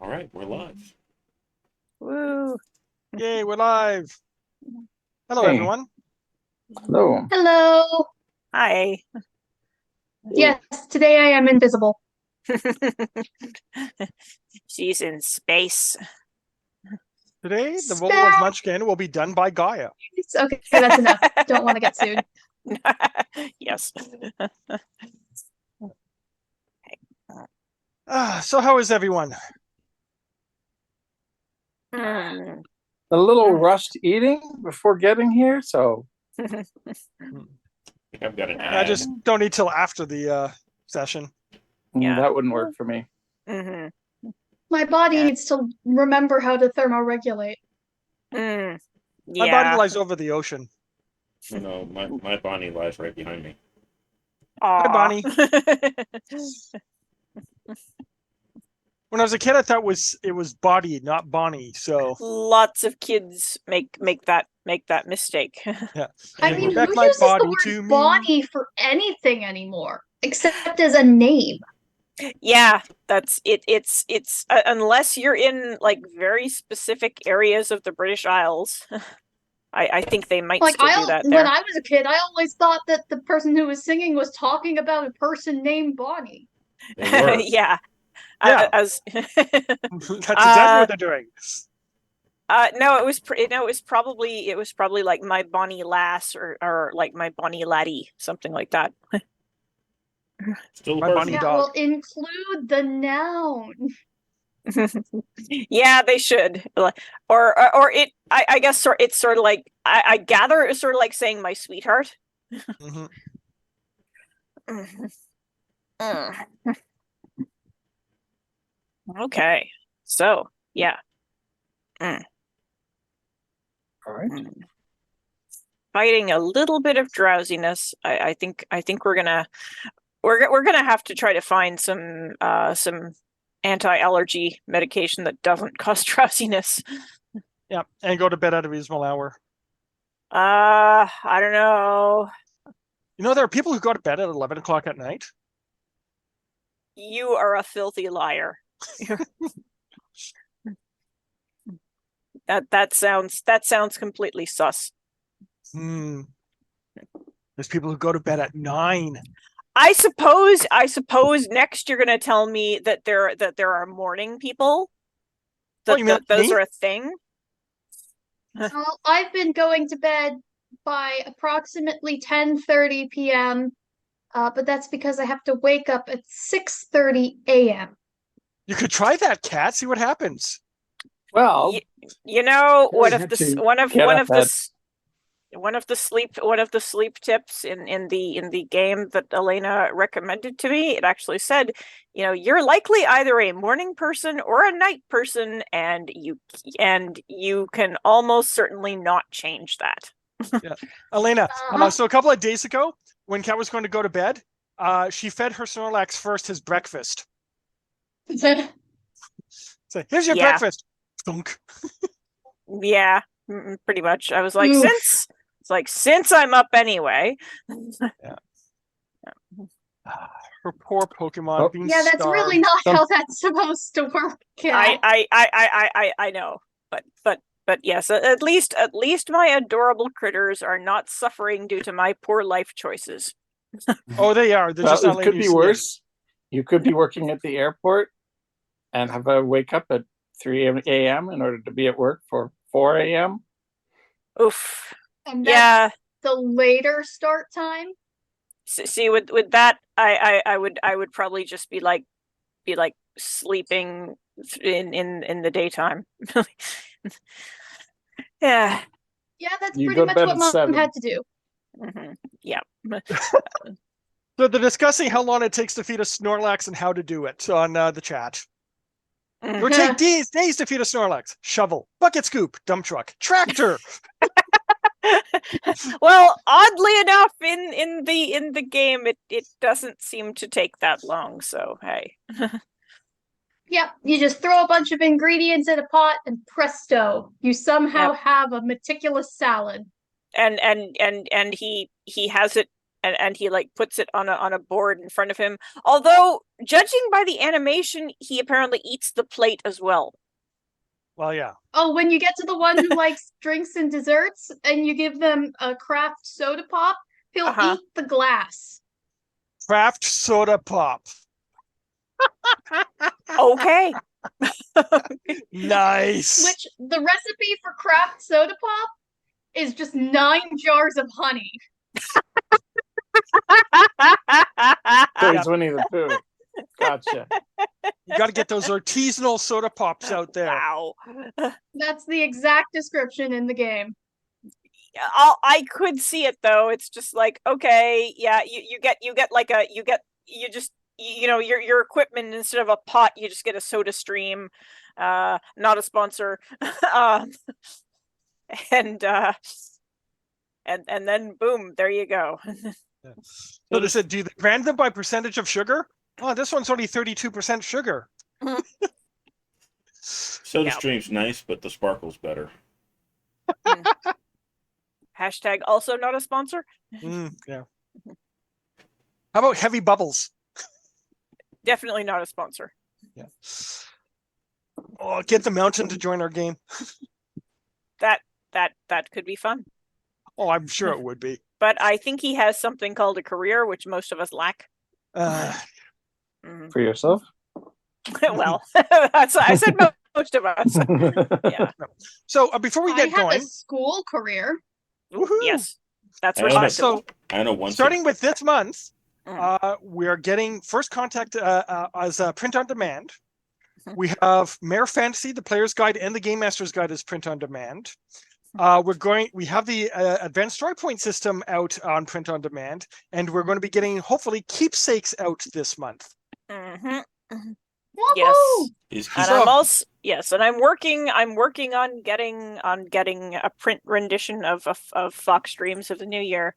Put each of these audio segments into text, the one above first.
All right, we're live. Woo. Yay, we're live. Hello, Hey. everyone. Hello. Hello. Hi. Yes, today I am invisible. She's in space. Today, the role of Munchkin will be done by Gaia. Okay, that's enough. Don't want to get sued. Yes. So how is everyone? Mm. A little rushed eating before getting here, so I think I've got an I ad. just don't eat till after the session. Yeah. that wouldn't work for me. Mhm. My body Yeah. needs to remember how to thermoregulate. Mm. My body Yeah. lies over the ocean. No, my Bonnie lies right behind me. Aw. Hi, Bonnie. When I was a kid, I thought it was body, not Bonnie. So Lots of kids make that mistake. yeah. I Give mean, back who my uses body the to word me. body for anything anymore, except as a name? Yeah, that's it. It's unless you're in like very specific areas of the British Isles. I think they might Like, still do that when there. I was a kid, I always thought that the person who was singing was talking about a person named Bonnie. They were. Yeah. Yeah. As That's exactly what they're doing. no, it was it was probably like my Bonnie Lass or like my Bonnie Laddie, something like that. Still a My person. Bonnie Yeah, dog. well, include the noun. Yeah, they should. Or it I guess it's sort of like I gather it's sort of like saying my sweetheart. Mhm. Okay. So, yeah. All right. Fighting a little bit of drowsiness. I think we're gonna have to try to find some anti-allergy medication that doesn't cause drowsiness. Yeah, and go to bed at a reasonable hour. I don't know. You know, there are people who go to bed at 11 o'clock at night. You are a filthy liar. That sounds completely sus. There's people who go to bed at 9. I suppose next you're gonna tell me that there are morning people. You mean Those me? are a thing. Well, I've been going to bed by approximately 10:30 p.m., but that's because I have to wake up at 6:30 a.m. You could try that, Kat. See what happens. Well, You know, we had to one of get up the at- one of the sleep tips in the game that Elena recommended to me, it actually said, you know, you're likely either a morning person or a night person, and you can almost certainly not change that. Yeah, Elena. Uh-huh. So a couple of days ago, when Kat was going to go to bed, she fed her Snorlax first his breakfast. So here's your Yeah. breakfast. Thunk. Yeah, pretty much. I was like, Oof. since I'm up anyway. Her poor Pokemon Oh. being Yeah, that's starved. really not how that's supposed to work. Kat. I know, but yes, at least my adorable critters are not suffering due to my poor life choices. Oh, they are. They're well, just not it letting could you be see it. worse. You could be working at the airport and have a wake up at 3 a.m. in order to be at work for 4 a.m. Oof. And Yeah. that's the later start time. See, with that, I would probably just be like sleeping in the daytime. Yeah. Yeah, that's You pretty go to much bed what at Mom 7. had to do. Yeah. So they're discussing how long it takes to feed a Snorlax and how to do it on the chat. It would take days to feed a Snorlax. Shovel, bucket scoop, dump truck, tractor. Well, oddly enough, in the game, it doesn't seem to take that long. So hey. Yep, you just throw a bunch of ingredients in a pot and presto, you somehow have a meticulous salad. And he has it and he like puts it on a board in front of him. Although, judging by the animation, he apparently eats the plate as well. Well, yeah. Oh, when you get to the one who likes drinks and desserts and you give them a craft soda pop, he'll Uh-huh. eat the glass. Craft soda pop. Okay. Nice. Which the recipe for craft soda pop is just 9 jars of honey. So he's Winnie the Pooh. Gotcha. You got to get those artisanal soda pops out there. Wow. That's the exact description in the game. I could see it though. It's just like, okay, yeah, you get like your equipment, instead of a pot, you just get a soda stream. Not a sponsor. and then boom, there you go. So they said, do they brand them by percentage of sugar? Oh, this one's only 32% sugar. Soda Yeah. Stream's nice, but the sparkle's better. Hashtag also not a sponsor. Yeah. How about Heavy Bubbles? Definitely not a sponsor. Yeah. Oh, get the Mountain to join our game. That could be fun. Oh, I'm sure it would be. But I think he has something called a career, which most of us lack. For yourself? Well, that's I said most of us. Yeah. So before we I get have going, a school career. woohoo. Yes, that's I know. respectable. So I know one. starting with this month, Mm. we are getting First Contact as print on demand. Mhm. We have Mare Fantasy, the Player's Guide, and the Game Master's Guide as print on demand. We have the Advanced Story Point system out on print on demand, and we're going to be getting hopefully Keepsakes out this month. Mhm. Woohoo! Yes, Is and So- I'm also and I'm working on getting a print rendition of Fox Dreams of the New Year.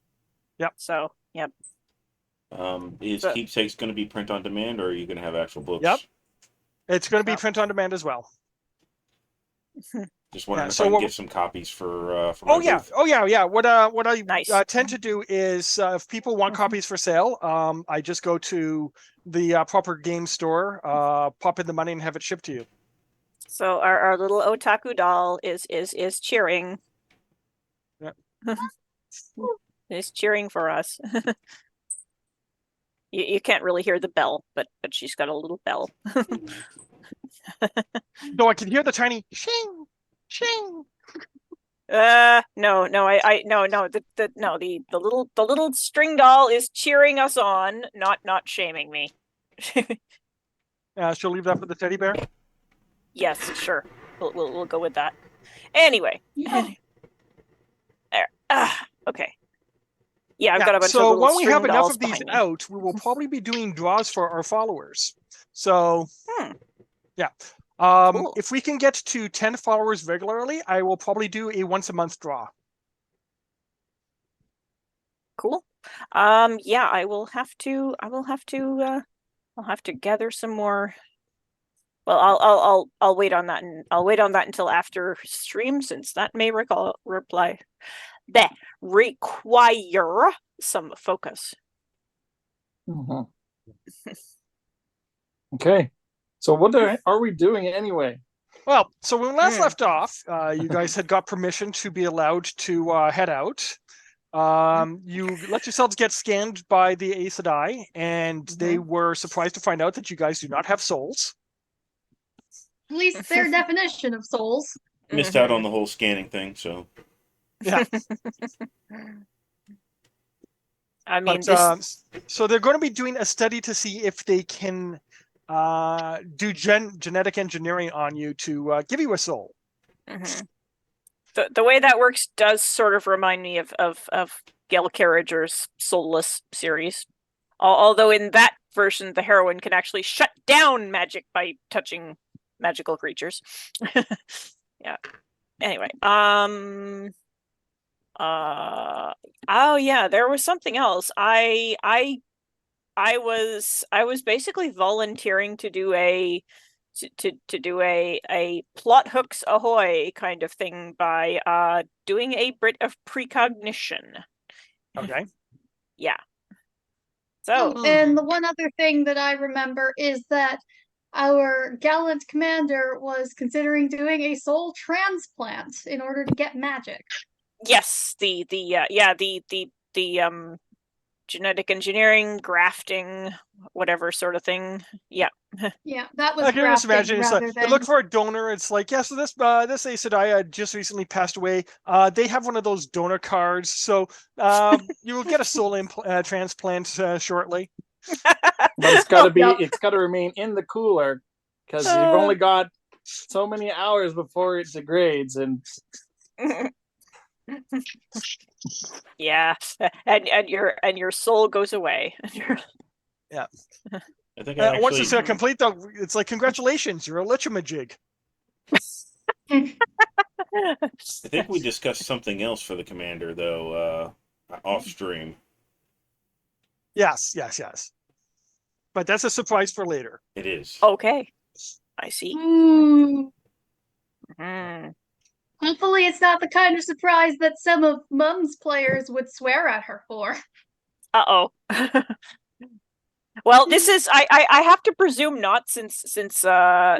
Yep. So yep. Is But- Keepsakes going to be print on demand, or are you going to have actual books? Yep. It's going to be Yep. print on demand as well. Just wondering Yeah, if so I can what- get some copies for my Oh yeah, booth. yeah. What I Nice. tend to do is if people want Mhm. copies for sale, I just go to the proper game store, pop in the money, and have it shipped to you. So our little otaku doll is cheering. Yep. Is cheering for us. You can't really hear the bell, but she's got a little bell. So I can hear the tiny shing, shing. No, the little string doll is cheering us on, not shaming me. She'll leave that for the teddy bear. Yes, sure. We'll go with that. Anyway. Yeah. There. Okay. Yeah, I've Yeah, got a bunch of so little when we string have enough dolls of these behind me. out, we will probably be doing draws for our followers. So, yeah. Cool. If we can get to 10 followers regularly, I will probably do a once a month draw. Cool. Yeah, I'll have to gather some more. Well, I'll wait on that, and I'll wait on that until after stream, since that may require some focus. Mhm. Okay. So what are we doing anyway? Well, so when we last Hmm. left off, you guys had got permission to be allowed to head out. You let yourselves get scanned by the Aes Sedai, and they were surprised to find out that you guys do not have souls. At least their definition of souls. Missed out on the whole scanning thing, so Yeah. I mean, But, so they're going to be doing a study to see if they can do genetic engineering on you to give you a soul. mhm. The way that works does sort of remind me of Gail Carriger's Soulless series. Although in that version, the heroine can actually shut down magic by touching magical creatures. Yeah. Anyway, oh yeah, there was something else. I was basically volunteering to do a do a plot hooks ahoy kind of thing by doing a bit of precognition. Okay. Yeah. So Oh, and the one other thing that I remember is that our gallant commander was considering doing a soul transplant in order to get magic. yes, the genetic engineering, grafting, whatever sort of thing. Yeah. Yeah, that was I can just grafting imagine it's rather like, than you look for a donor. It's like, yeah, so this Aes Sedai just recently passed away. They have one of those donor cards, so you will get a soul transplant shortly. But it's got to be. Yep. It's got to remain in the cooler because you've only got so many hours before it degrades, and Yeah, and your soul goes away. I think I Once actually, it's complete, though, it's like, congratulations, you're a lichamajig. I think we discussed something else for the commander though, off stream. Yes. But that's a surprise for later. It is. Okay, I see. Ooh. Mm. Hopefully it's not the kind of surprise that some of Mum's players would swear at her for. Uh-oh. Well, this is I have to presume not since yeah,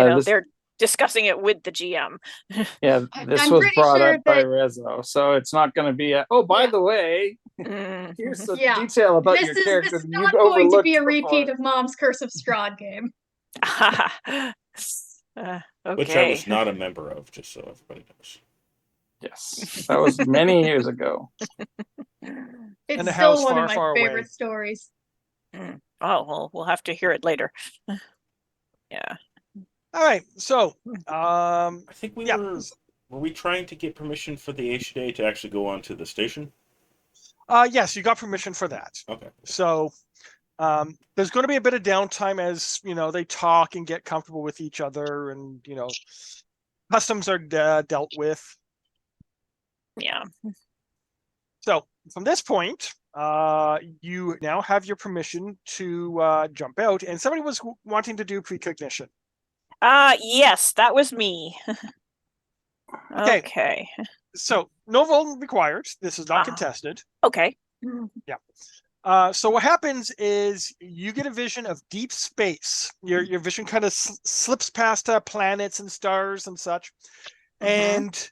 you know this, they're discussing it with the GM. yeah, I'm this was pretty brought sure up by that- Rezo, so it's not going to be a. Oh, by Yeah. the way, Mm. here's some Yeah. detail about This your is character this is that not you've going to overlooked be a before. repeat of Mom's Curse of Strahd game. Okay. Which I was not a member of, just so everybody knows. Yes, that was many years ago. It's a still house one far, of my far away. favorite stories. Oh, well, we'll have to hear it later. Yeah. All right, so I think we Yeah. were we trying to get permission for the Aes Sedai to actually go onto the station? yes, you got permission for that. Okay. So there's going to be a bit of downtime as they talk and get comfortable with each other, and customs are dealt with. Yeah. So from this point, you now have your permission to jump out, and somebody was wanting to do precognition. Yes, that was me. Okay. Okay. So no roll required. This is not Ah. contested. Okay. So what happens is you get a vision of deep space. Your vision kind of slips past planets and stars and such, and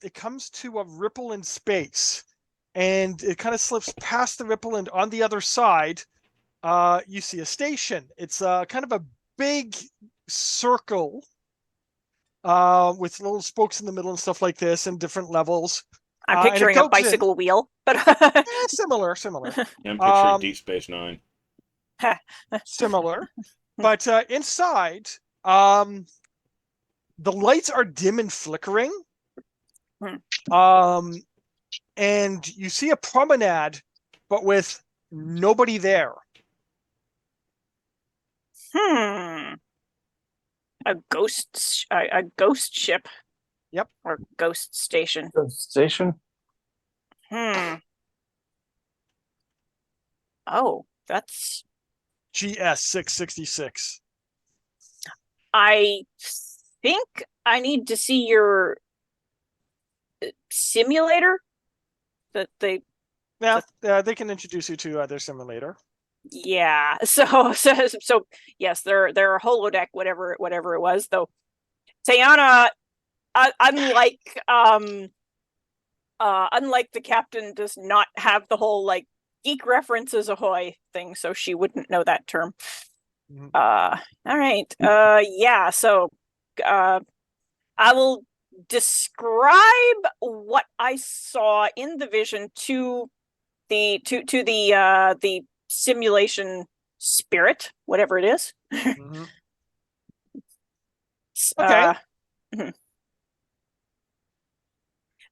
it comes to a ripple in space, and it kind of slips past the ripple, and on the other side, you see a station. It's kind of a big circle with little spokes in the middle and stuff like this, and different levels. I'm and it picturing a goes in- bicycle wheel, but Similar. Yeah, I'm picturing Um, Deep Space Nine. Similar, but inside, the lights are dim and flickering. And you see a promenade, but with nobody there. a ghost ship. Yep. Or ghost station. Station. Oh, that's. GS 666. I think I need to see your simulator. That they. Yeah, they can introduce you to their simulator. Yeah. So yes, their holodeck, whatever it was, though. Tayana, unlike the captain, does not have the whole like geek references ahoy thing, so she wouldn't know that term. Mhm. All right. Yeah. So, I will describe what I saw in the vision to the simulation spirit, whatever it is. Mhm. Uh, mhm.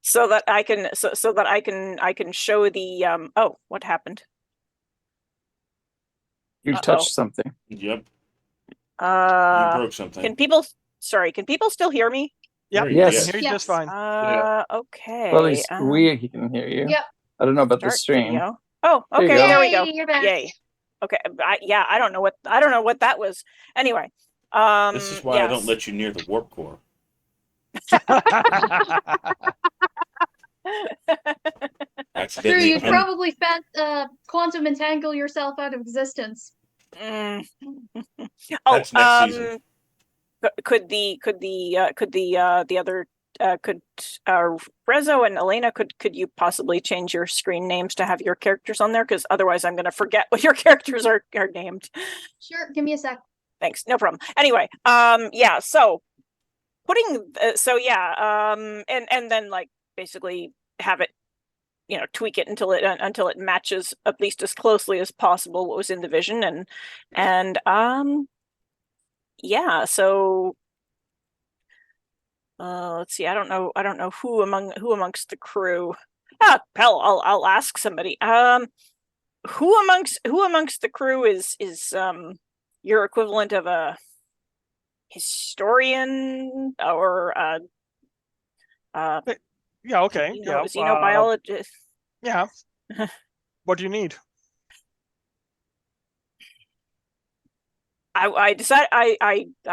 So that I can I can show the oh, what happened? You Uh-oh. touched something. Yep, you Uh broke something. can people still hear me? Yep, There I you can Yes. hear you Yes. just fine. Okay. Well, at least we can hear you. Yep. I don't know about the Start stream. video. Oh, There you okay, go. there we go. Yay, you're back. Yay. Okay, I don't know what that was. Anyway, This is why I don't yes. let you near the warp core. True, accidentally. you'd probably quantum entangle yourself out of existence. Oh, That's next season. could the other could Rezo and Elena could you possibly change your screen names to have your characters on there? Because otherwise I'm gonna forget what your characters are named. Sure, give me a sec. Thanks, no problem. Anyway, yeah, so putting and then like basically have it, you know, tweak it until it matches at least as closely as possible what was in the vision, and yeah, so let's see, I don't know who amongst the crew. Hell, I'll ask somebody. Who amongst the crew is your equivalent of a historian or Yeah, okay. Yeah. Xenobiologist? Yeah. What do you need? I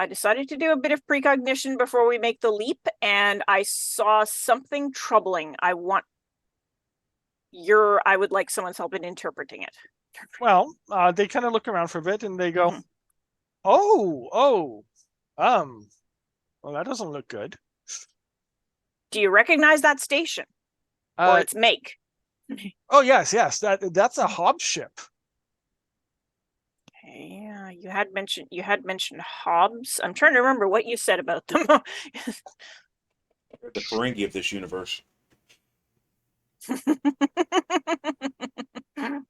decided to do a bit of precognition before we make the leap, and I saw something troubling. I would like someone's help in interpreting it. Well, they kind of look around for a bit and they go, Mhm. well, that doesn't look good. Do you recognize that station or its make? Oh yes, that's a Hobbs ship. Yeah, you had mentioned Hobbs. I'm trying to remember what you said about them. The Ferengi of this universe.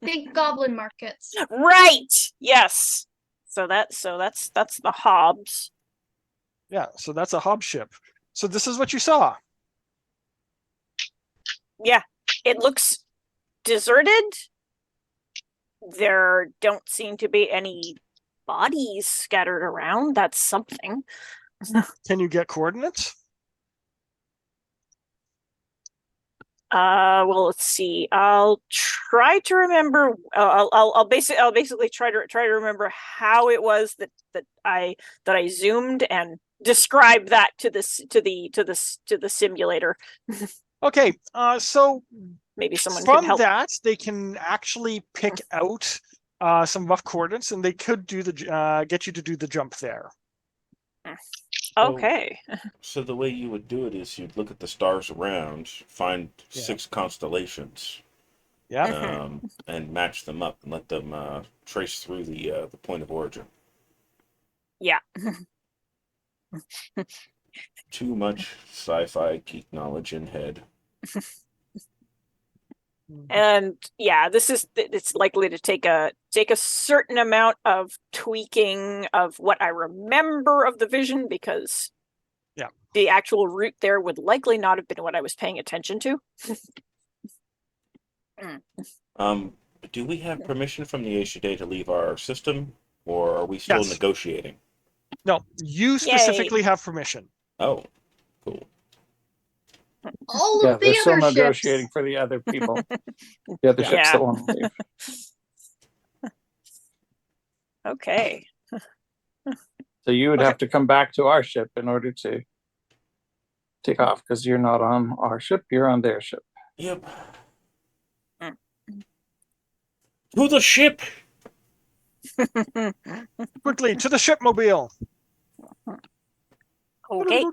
Big goblin markets. Right. Yes. So that's the Hobbs. Yeah, so that's a Hobbs ship. So this is what you saw. Yeah, it looks deserted. There don't seem to be any bodies scattered around. That's something. Can you get coordinates? Well, let's see. I'll try to remember. I'll basically try to remember how it was that I zoomed and describe that to the simulator. Okay, so Maybe someone from can help. that they can actually pick out some rough coordinates, and they could do the get you to do the jump there. Okay. So the way you would do it is you'd look at the stars around, find Yeah. 6 constellations, Yeah. and match them up and let them trace through the point of origin. Yeah. Too much sci-fi geek knowledge in head. And yeah, it's likely to take a certain amount of tweaking of what I remember of the vision, because Yeah. the actual route there would likely not have been what I was paying attention to. Do we have permission from the Aeshidae to leave our system, or are we still Yes. negotiating? No, you specifically have permission. Oh, cool. All Yeah, of the they're still other negotiating ships. for the other people. The other ships Yeah. that want to leave. Okay. So you would Okay. have to come back to our ship in order to take off, because you're not on our ship, you're on their ship. Yep. Mm. To the ship! Quickly to the shipmobile. Okay.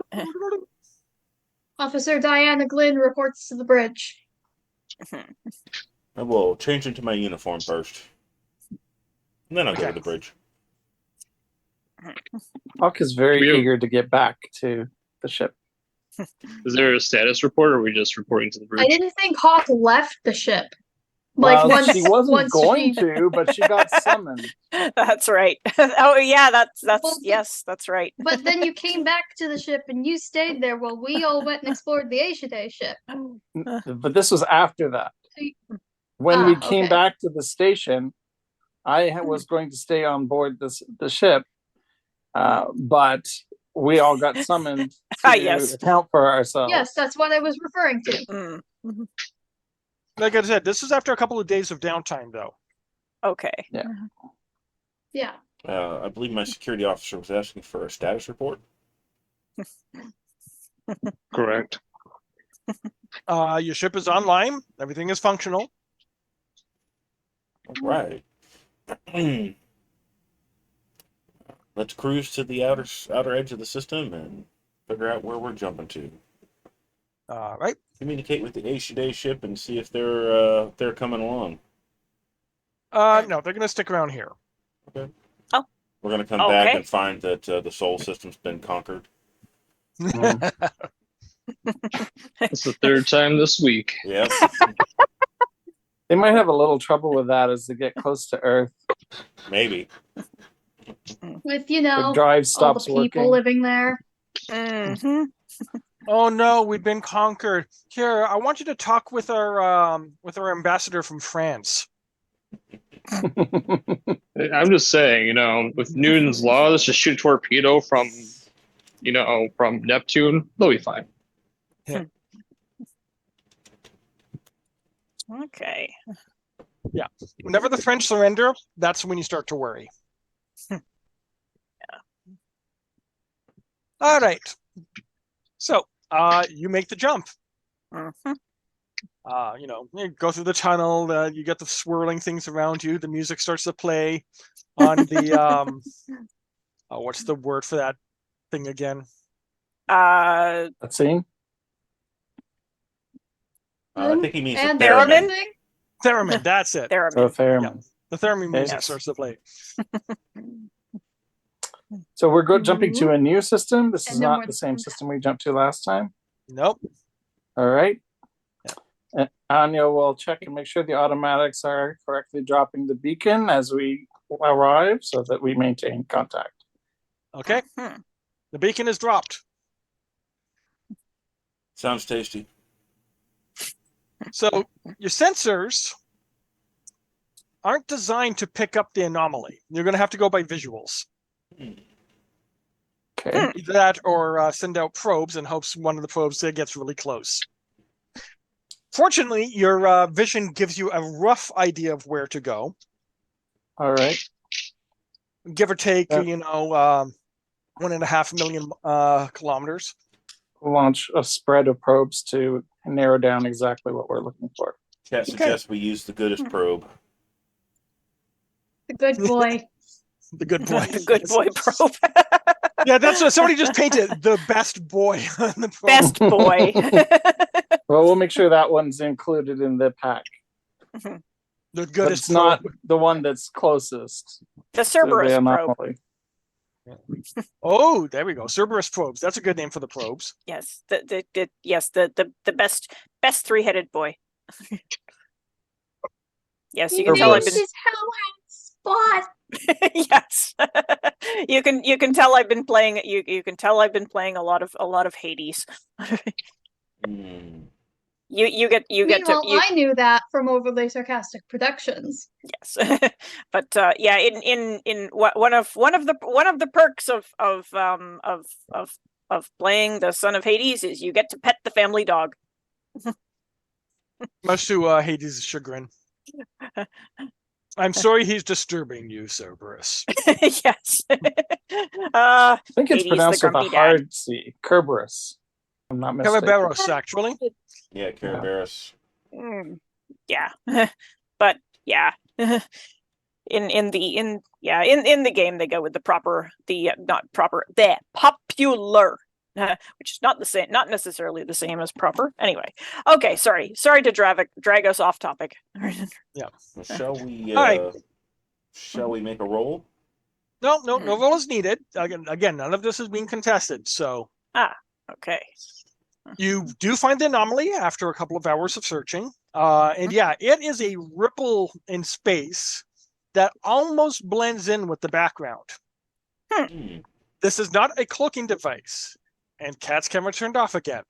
Officer Diana Glynn reports to the bridge. I will change into my uniform first. And then I'll go Okay. to the bridge. Hawk is very We- eager to get back to the ship. Is there a status report, or are we just reporting to the I bridge? didn't think Hawk left the ship. Like Well, once she wasn't once going she- to, but she got summoned. That's right. Oh yeah, that's Well, yes, that's right. But then you came back to the ship and you stayed there while we all went and explored the Aeshidae ship. But this was after that. When we came okay. back to the station, I was going to stay on board the ship, but we all got summoned to Yes. account for ourselves. Yes, that's what I was referring to. Mm. Like I said, this is after a couple of days of downtime, though. Okay. Yeah. I believe my security officer was asking for a status report. Correct. Your ship is online. Everything is functional. All right. Let's cruise to the outer edge of the system and figure out where we're jumping to. All right. Communicate with the Aishiday ship and see if they're coming along. No, they're going to stick around here. Okay. Oh. We're going to come back Okay. and find that the Sol system's been conquered. It's the third time this week. Yep. They might have a little trouble with that as they get close to Earth. Maybe. With, The drive all the stops people working. living there. Mhm. Oh no, we've been conquered. Here, I want you to talk with our ambassador from France. I'm just saying, with Newton's law, let's just shoot a torpedo from Neptune. They'll be fine. Okay. Whenever the French surrender, that's when you start to worry. All right. So, you make the jump. Mhm. You go through the tunnel. You get the swirling things around you. The music starts to play on the what's the word for that thing again? That scene? I think he means And the theremin? theremin. thing. Theremin. That's it. There. So theremin. The theremin music Yes. starts to play. So we're jumping to a new system. This is And then not we're- the same system we jumped to last time. Nope. All right. And Anya will check and make sure the automatics are correctly dropping the beacon as we arrive so that we maintain contact. Okay. Mhm. The beacon is dropped. Sounds tasty. So your sensors aren't designed to pick up the anomaly. You're going to have to go by visuals. Okay. Either that or send out probes and hopes one of the probes gets really close. Fortunately, your vision gives you a rough idea of where to go, All right. give or take, Yeah. 1.5 million kilometers. Launch a spread of probes to narrow down exactly what we're looking for. Chat suggests we use the goodest probe. The good boy. The good boy. The good boy probe. Yeah, that's what somebody just painted. The best boy on the probe. Best boy. Well, we'll make sure that one's included in the pack. The But goodest it's not probe. the one that's closest The to Cerberus the probe. anomaly. Oh, there we go. Cerberus probes. That's a good name for the probes. Yes. The best three-headed boy. Yes, you can tell I've Cerberus. been His hellhound spot. yes. you can tell I've been playing you can tell I've been playing a lot of Hades. Mm. You get Meanwhile, to I knew that from Overly Sarcastic Productions. yes. But yeah, in one of the perks of playing the Son of Hades is you get to pet the family dog. Much to Hades' chagrin. I'm sorry he's disturbing you, Cerberus. Yes. I think it's Hades, the pronounced with a grumpy dad. hard C. Kerberos. I'm not mistaken. Caraberos, actually. Yeah, Caraberis. Yeah. But yeah. In the game they go with the popular, which is not necessarily the same as proper. Anyway, okay, sorry to drag us off topic. Well, shall we? All right. Shall we make a roll? No roll is needed. Again, none of this is being contested. So Okay. you do find the anomaly after a couple of hours of searching. And yeah, it is a ripple in space that almost blends in with the background. Hmm. This is not a cloaking device. And Cat's camera turned off again.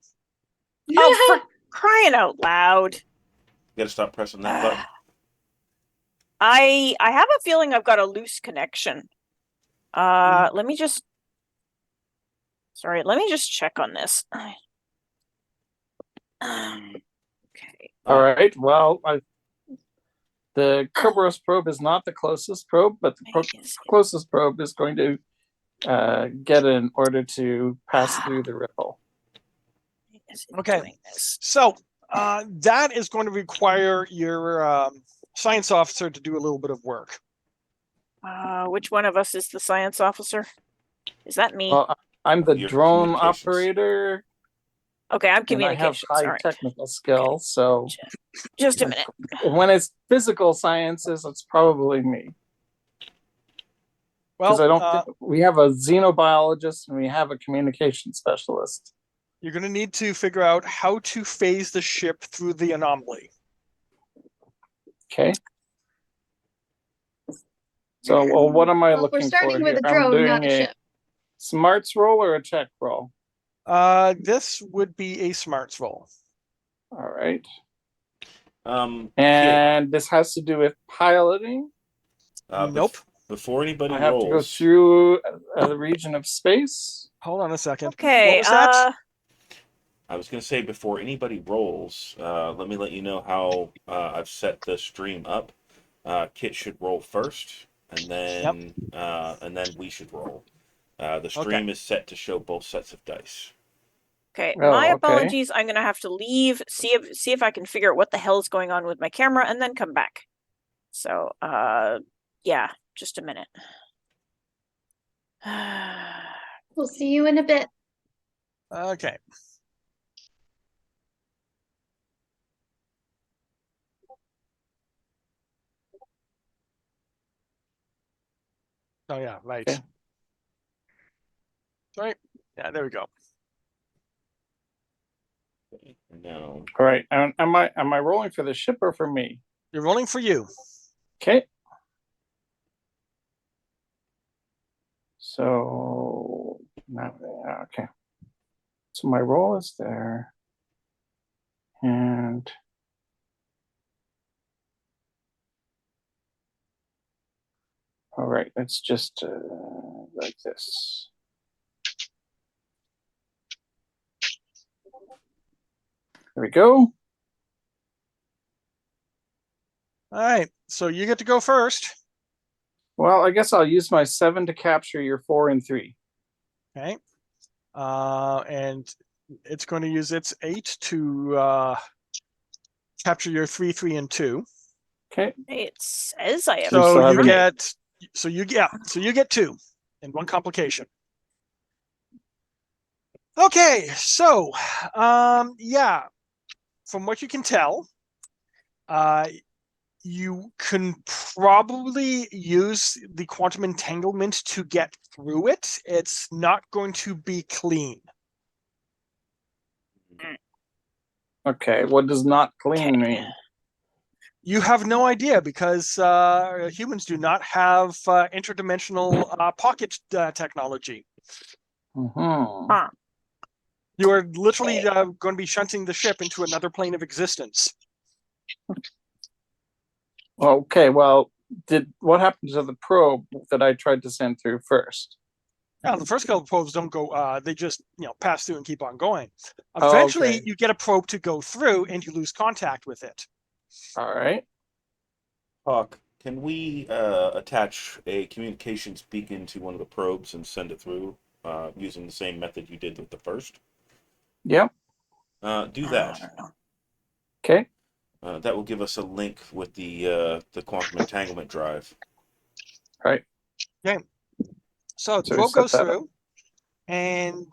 Oh, for crying out loud. Got to stop pressing that button. I have a feeling I've got a loose connection. Let me just check on this. Okay. All right. Well, the Kerberos probe is not the closest probe, but the closest probe is going to get in order to pass through the ripple. Is it Okay. doing this? So That is going to require your science officer to do a little bit of work. Which one of us is the science officer? Is that me? Well, I'm the Your drone communications. operator, Okay, I'm and I have communications. All high right. technical skills. So Just a minute. when it's physical sciences, it's probably me. Well, Because I don't think we have a xenobiologist and we have a communication specialist. you're going to need to figure out how to phase the ship through the anomaly. Okay. So, well, what am I Well, we're looking starting for with here? a I'm drone, doing not a a ship. smarts roll or a check roll. This would be a smarts roll. All right. Kit, And this has to do with piloting. Nope. Before anybody I have to go rolls, through a region of space. Hold on a second. Okay. What was that? I was going to say before anybody rolls, let me let you know how I've set the stream up. Kit should roll first, and then we should roll. The stream is set to show both sets of dice. Okay, Oh, my okay. apologies. I'm gonna have to leave, see if I can figure out what the hell is going on with my camera, and then come back. So, yeah, just a minute. We'll see you in a bit. Okay. Oh yeah, right. Okay. Sorry. Yeah, there we go. No. All right. And am I rolling for the ship or for me? You're rolling for you. Okay. So now, okay. So my roll is there, and all right. Let's just like this. There we go. All right. So you get to go first. Well, I guess I'll use my 7 to capture your 4 and 3. Okay. And it's going to use its 8 to capture your 3, 3, and 2. Okay. It says I have. So you having- get so you get 2 and 1 complication. Okay, so yeah, from what you can tell, you can probably use the quantum entanglement to get through it. It's not going to be clean. Okay. What does not clean mean? You have no idea because humans do not have interdimensional pocket technology. Mm-hmm. Huh. You are literally going to be shunting the ship into another plane of existence. Okay. Well, what happened to the probe that I tried to send through first? Now, the first couple of probes don't go, they just, pass through and keep on going. Oh, Eventually, okay. you get a probe to go through and you lose contact with it. All right. Hawk, can we attach a communications beacon to one of the probes and send it through using the same method you did with the first? Yep. Do that. Okay. That will give us a link with the quantum entanglement drive. Right. Okay. So the So we probe set goes that up. through, and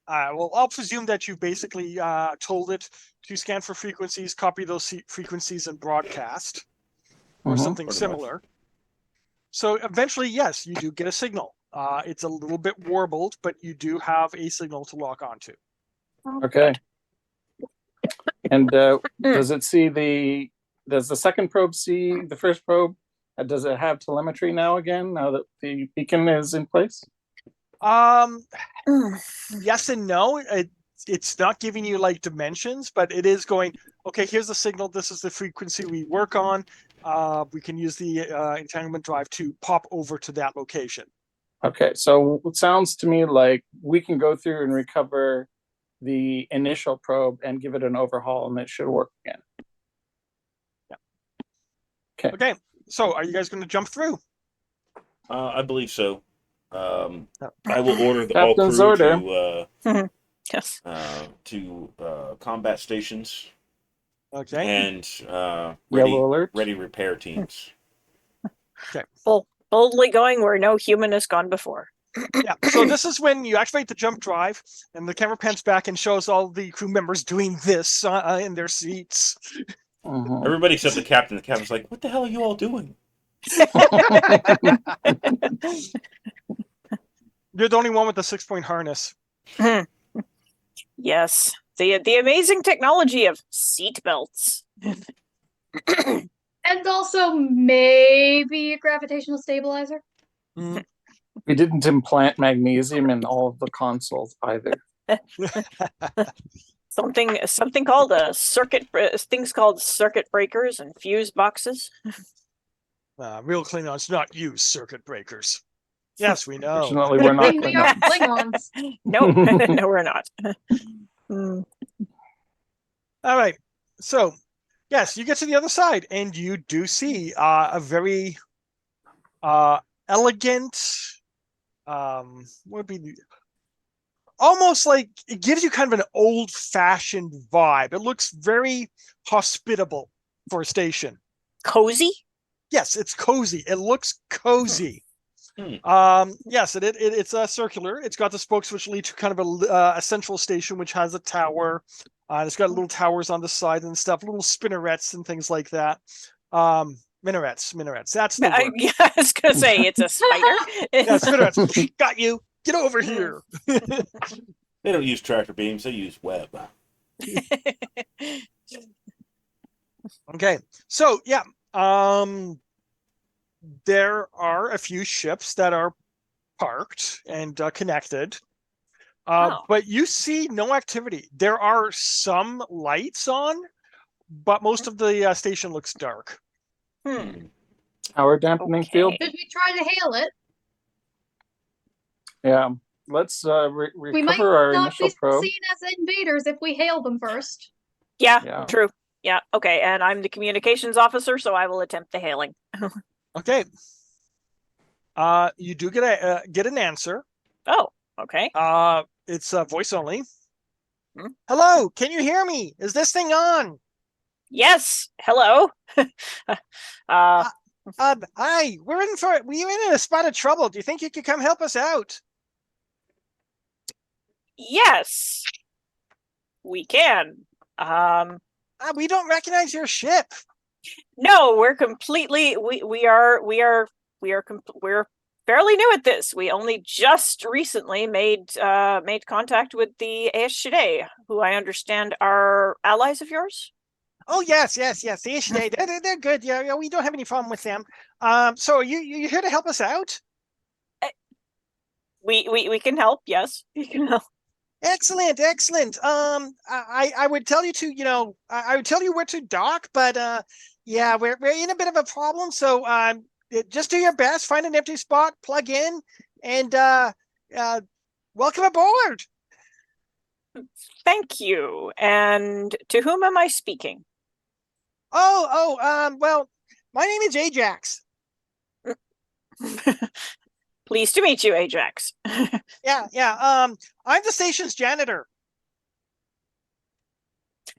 I'll presume that you basically told it to scan for frequencies, copy those frequencies, and broadcast, or Mhm. something Pretty similar. So eventually, yes, you do get a signal. It's a little bit warbled, but you do have a signal to lock onto. Okay. And does it see does the second probe see the first probe? Does it have telemetry now again, now that the beacon is in place? Yes and no. It's not giving you like dimensions, but it is going, okay, here's the signal. This is the frequency we work on. We can use the entanglement drive to pop over to that location. Okay, so it sounds to me like we can go through and recover the initial probe and give it an overhaul, and it should work again. Okay, so are you guys going to jump through? I believe so. I will order the all Captain's crew order. Yes. to combat stations Okay. and Yellow alert. ready repair teams. Boldly going where no human has gone before. Yeah. So this is when you activate the jump drive, and the camera pans back and shows all the crew members doing this in their seats. Mhm. Everybody except the captain. The captain's like, "What the hell are you all doing?" You're the only one with the 6-point harness. Yes, the amazing technology of seat belts. And also maybe a gravitational stabilizer. We didn't implant magnesium in all of the consoles either. Something called things called circuit breakers and fuse boxes. Real Klingons not use circuit breakers. Yes, we know. Fortunately, we're I not mean, we are Klingons. Klingons. No, no, we're not. All right. So, yes, you get to the other side, and you do see a very elegant. What would be almost like it gives you kind of an old-fashioned vibe. It looks very hospitable for a station. Cozy. Yes, it's cozy. It looks cozy. Yes, it's circular. It's got the spokes which lead to kind of a central station which has a tower. It's got little towers on the side and stuff, little spinnerets and things like that. Minarets. That's the word. I was gonna say it's a spider. Yeah, spinnerets. Got you. Get over here. They don't use tractor beams; they use web. Okay, so yeah, there are a few ships that are parked and connected, but you see no activity. There are some lights on, but most of the station looks dark. Power dampening field. Okay. Should we try to hail it? Yeah. Let's We might recover our not initial be probe. seen as invaders if we hail them first. Yeah, Yeah. true. Yeah, okay. And I'm the communications officer, so I will attempt the hailing. Okay. You do get an answer. Oh, okay. It's voice only. Hmm? Hello, can you hear me? Is this thing on? Yes. Hello. Hi, we're in a spot of trouble. Do you think you could come help us out? Yes. We can. We don't recognize your ship. No, we're completely we're fairly new at this. We only just recently made contact with the Aeshide, who I understand are allies of yours. Oh yes. The Aeshide, they're good. Yeah, we don't have any problem with them. So are you here to help us out? We can help. Yes, we can help. Excellent. I would tell you to, I would tell you where to dock, but yeah, we're in a bit of a problem. So just do your best, find an empty spot, plug in, and welcome aboard. Thank you. And to whom am I speaking? Well, my name is Ajax. Pleased to meet you, Ajax. Yeah. I'm the station's janitor.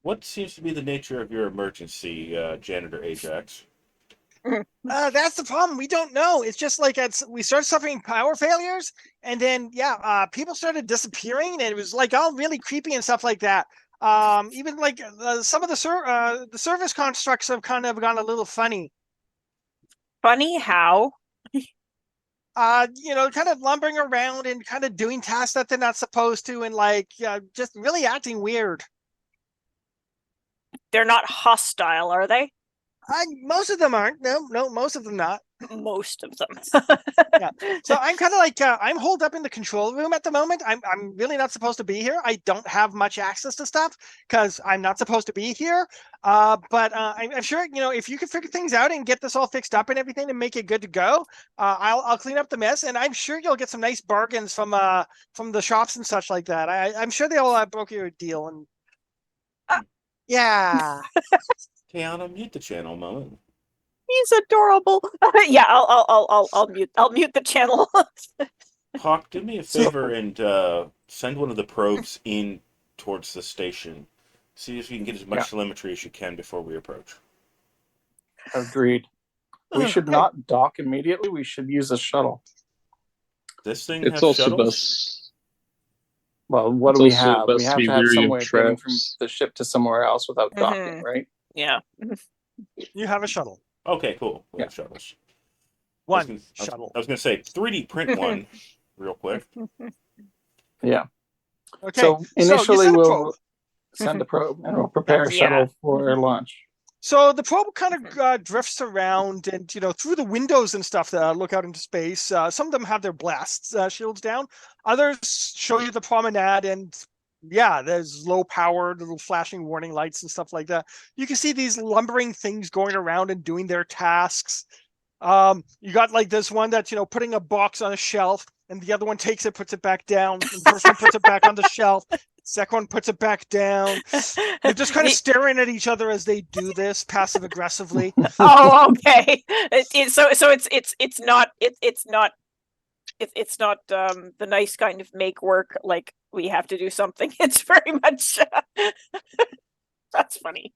What seems to be the nature of your emergency, Janitor Ajax? That's the problem. We don't know. It's just like we started suffering power failures, and then people started disappearing, and it was like all really creepy and stuff like that. Even like some of the service constructs have kind of gone a little funny. Funny how? Kind of lumbering around and kind of doing tasks that they're not supposed to, and like just really acting weird. They're not hostile, are they? Most of them aren't. No, most of them not. Most of them. Yeah. So I'm kind of like I'm holed up in the control room at the moment. I'm really not supposed to be here. I don't have much access to stuff because I'm not supposed to be here. But I'm sure if you can figure things out and get this all fixed up and everything and make it good to go, I'll clean up the mess, and I'm sure you'll get some nice bargains from the shops and such like that. I'm sure they'll broker you a deal and yeah. Tiana, mute the channel a moment. He's adorable. Yeah, I'll mute the channel. Hawk, do me a favor and send one of the probes in towards the station. See if you can get as much Yeah. telemetry as you can before we approach. Agreed. We should not dock immediately. We should use a shuttle. This thing It's has also shuttles. best. Well, what It's do we also have? We best to have be to have weary some of way of getting from traps. the ship to somewhere else without docking, Mhm. right? Yeah. You have a shuttle. Okay, cool. We Yeah. have shuttles. One shuttle. I was gonna say 3D print one real quick. Yeah. Okay. So you initially send a we'll probe. send the probe and we'll prepare a Yeah. shuttle for launch. So the probe kind of drifts around, and through the windows and stuff that look out into space. Some of them have their blast shields down. Others show you the promenade, and yeah, there's low powered little flashing warning lights and stuff like that. You can see these lumbering things going around and doing their tasks. You got like this one that's putting a box on a shelf, and the other one takes it, puts it back down, and the first one puts it back on the shelf. Second one puts it back down. They're just kind of staring at each other as they do this passive aggressively. Oh, okay. So it's not it's not the nice kind of make work like we have to do something. It's very much that's funny.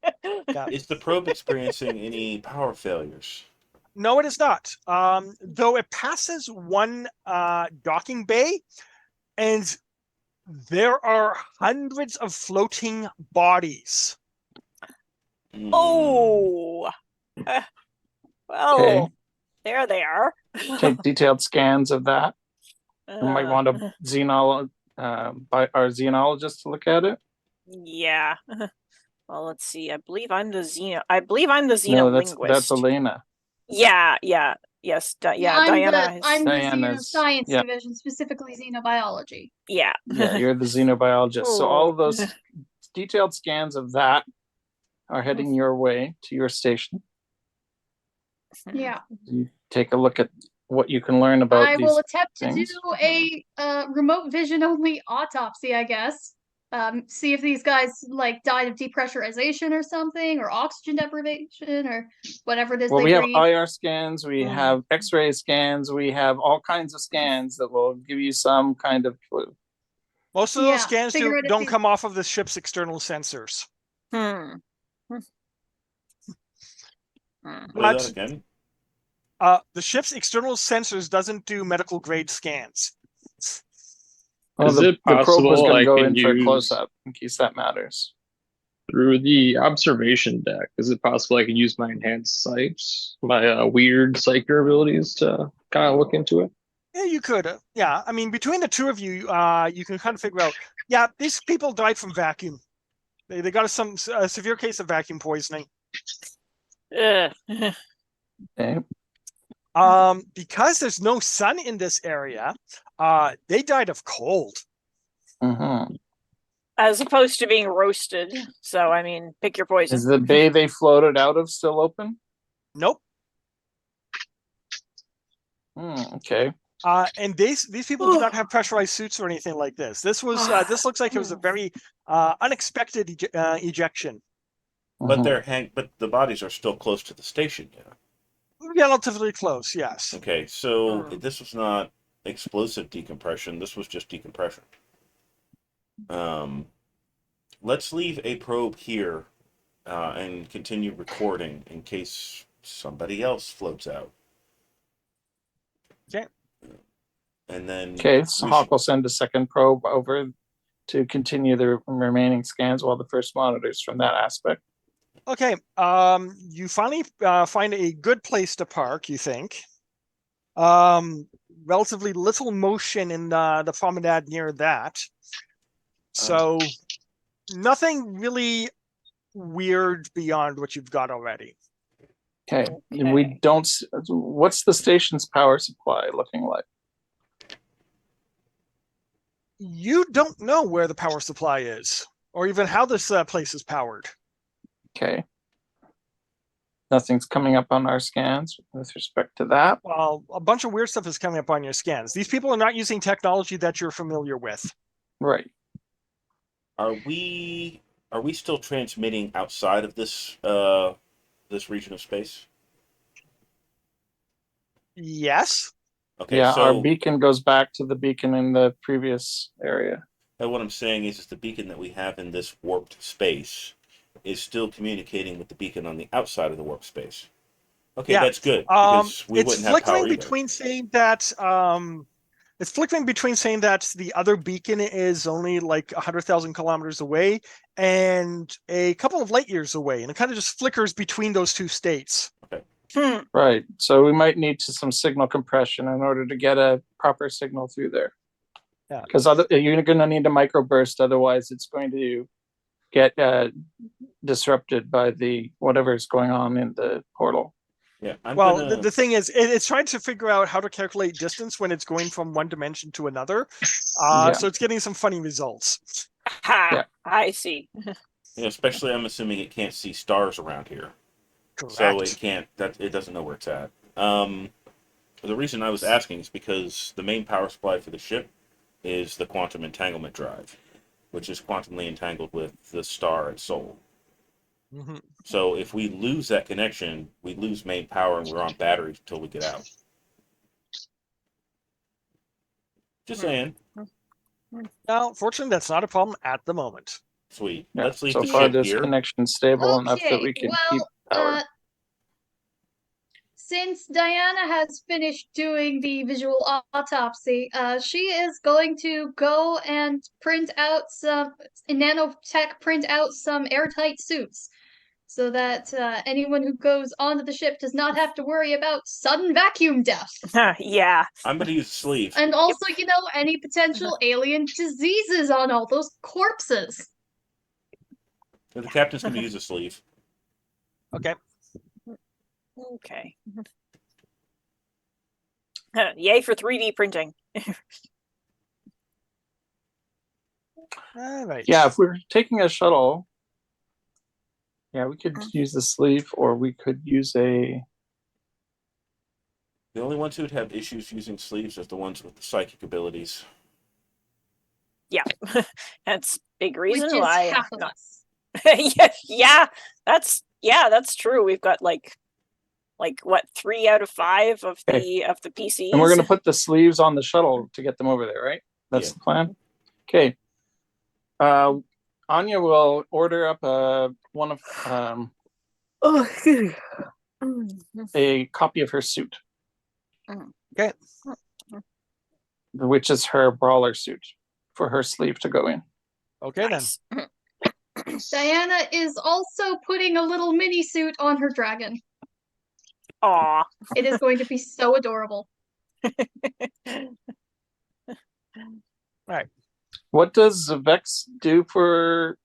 Is the probe experiencing any power failures? No, it is not. Though it passes one docking bay, and there are hundreds of floating bodies. Hmm. Oh, well, Okay. there they are. Take detailed scans of that. You might want Uh, by our xenologist to look at it. yeah. Well, let's see. I believe I'm the xeno No, linguist. that's Elena. Yeah. Yes. Diana. I'm the Diana's- Xenoscience yeah. division, specifically xenobiology. Yeah. Yeah, you're the xenobiologist. So all of those Oh. detailed scans of that are heading your way to your station. Yeah. You take a look at what you can learn about I these. will attempt to things. do a remote vision only autopsy, I guess. See if these guys like died of depressurization or something, or oxygen deprivation, or whatever it is Well, they we have breathe. IR scans, we Mm. have X-ray scans, we have all kinds of scans that will give you some kind of clue. Most of Yeah, those scans figure out if don't these- come off of the ship's external sensors. Hmm. Play But that again. the ship's external sensors doesn't do medical grade scans. Well, Is the, it the probe was possible going I to go can in for a use- close-up in case that matters. Through the observation deck, is it possible I can use my enhanced sight, my weird psyker abilities to kind of look into it? Yeah, you could. Yeah, I mean, between the two of you, you can kind of figure out. Yeah, these people died from vacuum. They got a severe case of vacuum poisoning. Ugh. Okay. Because there's no sun in this area, they died of cold. Mhm. As opposed to being roasted. So I mean, pick your poison. Is the bay they floated out of still open? Nope. Okay. And these people do not have pressurized suits or anything like this. This looks like it was a very unexpected ejection. But Mhm. but the bodies are still close to the station. Yeah. Relatively close, yes. Okay, so Hmm. this was not explosive decompression. This was just decompression. Let's leave a probe here and continue recording in case somebody else floats out. Okay. And then Okay, so we Hawk should- will send a second probe over to continue the remaining scans while the first monitors from that aspect. Okay. You finally find a good place to park, you think. Relatively little motion in the promenade near that. So nothing really weird beyond what you've got already. Okay. We Okay. don't. What's the station's power supply looking like? You don't know where the power supply is, or even how this place is powered. Okay. Nothing's coming up on our scans with respect to that. Well, a bunch of weird stuff is coming up on your scans. These people are not using technology that you're familiar with. Right. Are we still transmitting outside of this this region of space? Yes. Okay, Yeah, so our beacon goes back to the beacon in the previous area. And what I'm saying is the beacon that we have in this warped space is still communicating with the beacon on the outside of the warp space. Okay, Yeah. that's good because we It's wouldn't have power flickering either. between saying that the other beacon is only like 100,000 kilometers away and a couple of light years away, and it kind of just flickers between those two states. Right. So we might need some signal compression in order to get a proper signal through there. Yeah. Because you're going to need a microburst, otherwise it's going to get disrupted by the whatever's going on in the portal. Yeah, The thing is, it's trying to figure out how to calculate distance when it's going from one dimension to another. Yeah. So it's getting some funny results. Ha, Yeah. I see. especially I'm assuming it can't see stars around here. Correct. So it can't. It doesn't know where it's at. The reason I was asking is because the main power supply for the ship is the quantum entanglement drive, which is quantumly entangled with the star at Sol. Mhm. So if we lose that connection, we lose main power, and we're on batteries until we get out. Just saying. Now, fortunately, that's not a problem at the moment. Sweet. Yeah. Let's leave So the far, ship this here. connection's stable enough that we can keep power. Since Diana has finished doing the visual autopsy, she is going to go and print out some airtight suits, so that anyone who goes onto the ship does not have to worry about sudden vacuum death. Yeah. I'm going to use the sleeve. And also, any potential alien diseases on all those corpses. The captain's going to use a sleeve. Okay. Okay. Yay for 3D printing. All right. Yeah, if we're taking a shuttle, yeah, we could use the sleeve, or we could use a. The only ones who'd have issues using sleeves are the ones with the psychic abilities. Yeah. That's big Which reason is why half I'm of not. us. yeah, that's true. We've got like what, 3 out of 5 of the PCs. And we're going to put the sleeves on the shuttle to get them over there, right? That's Yeah. the plan. Okay. Anya will order up one of a copy of her suit. Okay. Which is her brawler suit for her sleeve to go in. Okay, Nice. Diana is also putting a little mini suit on her dragon. Aw. It is going to be so adorable. What does Vex do for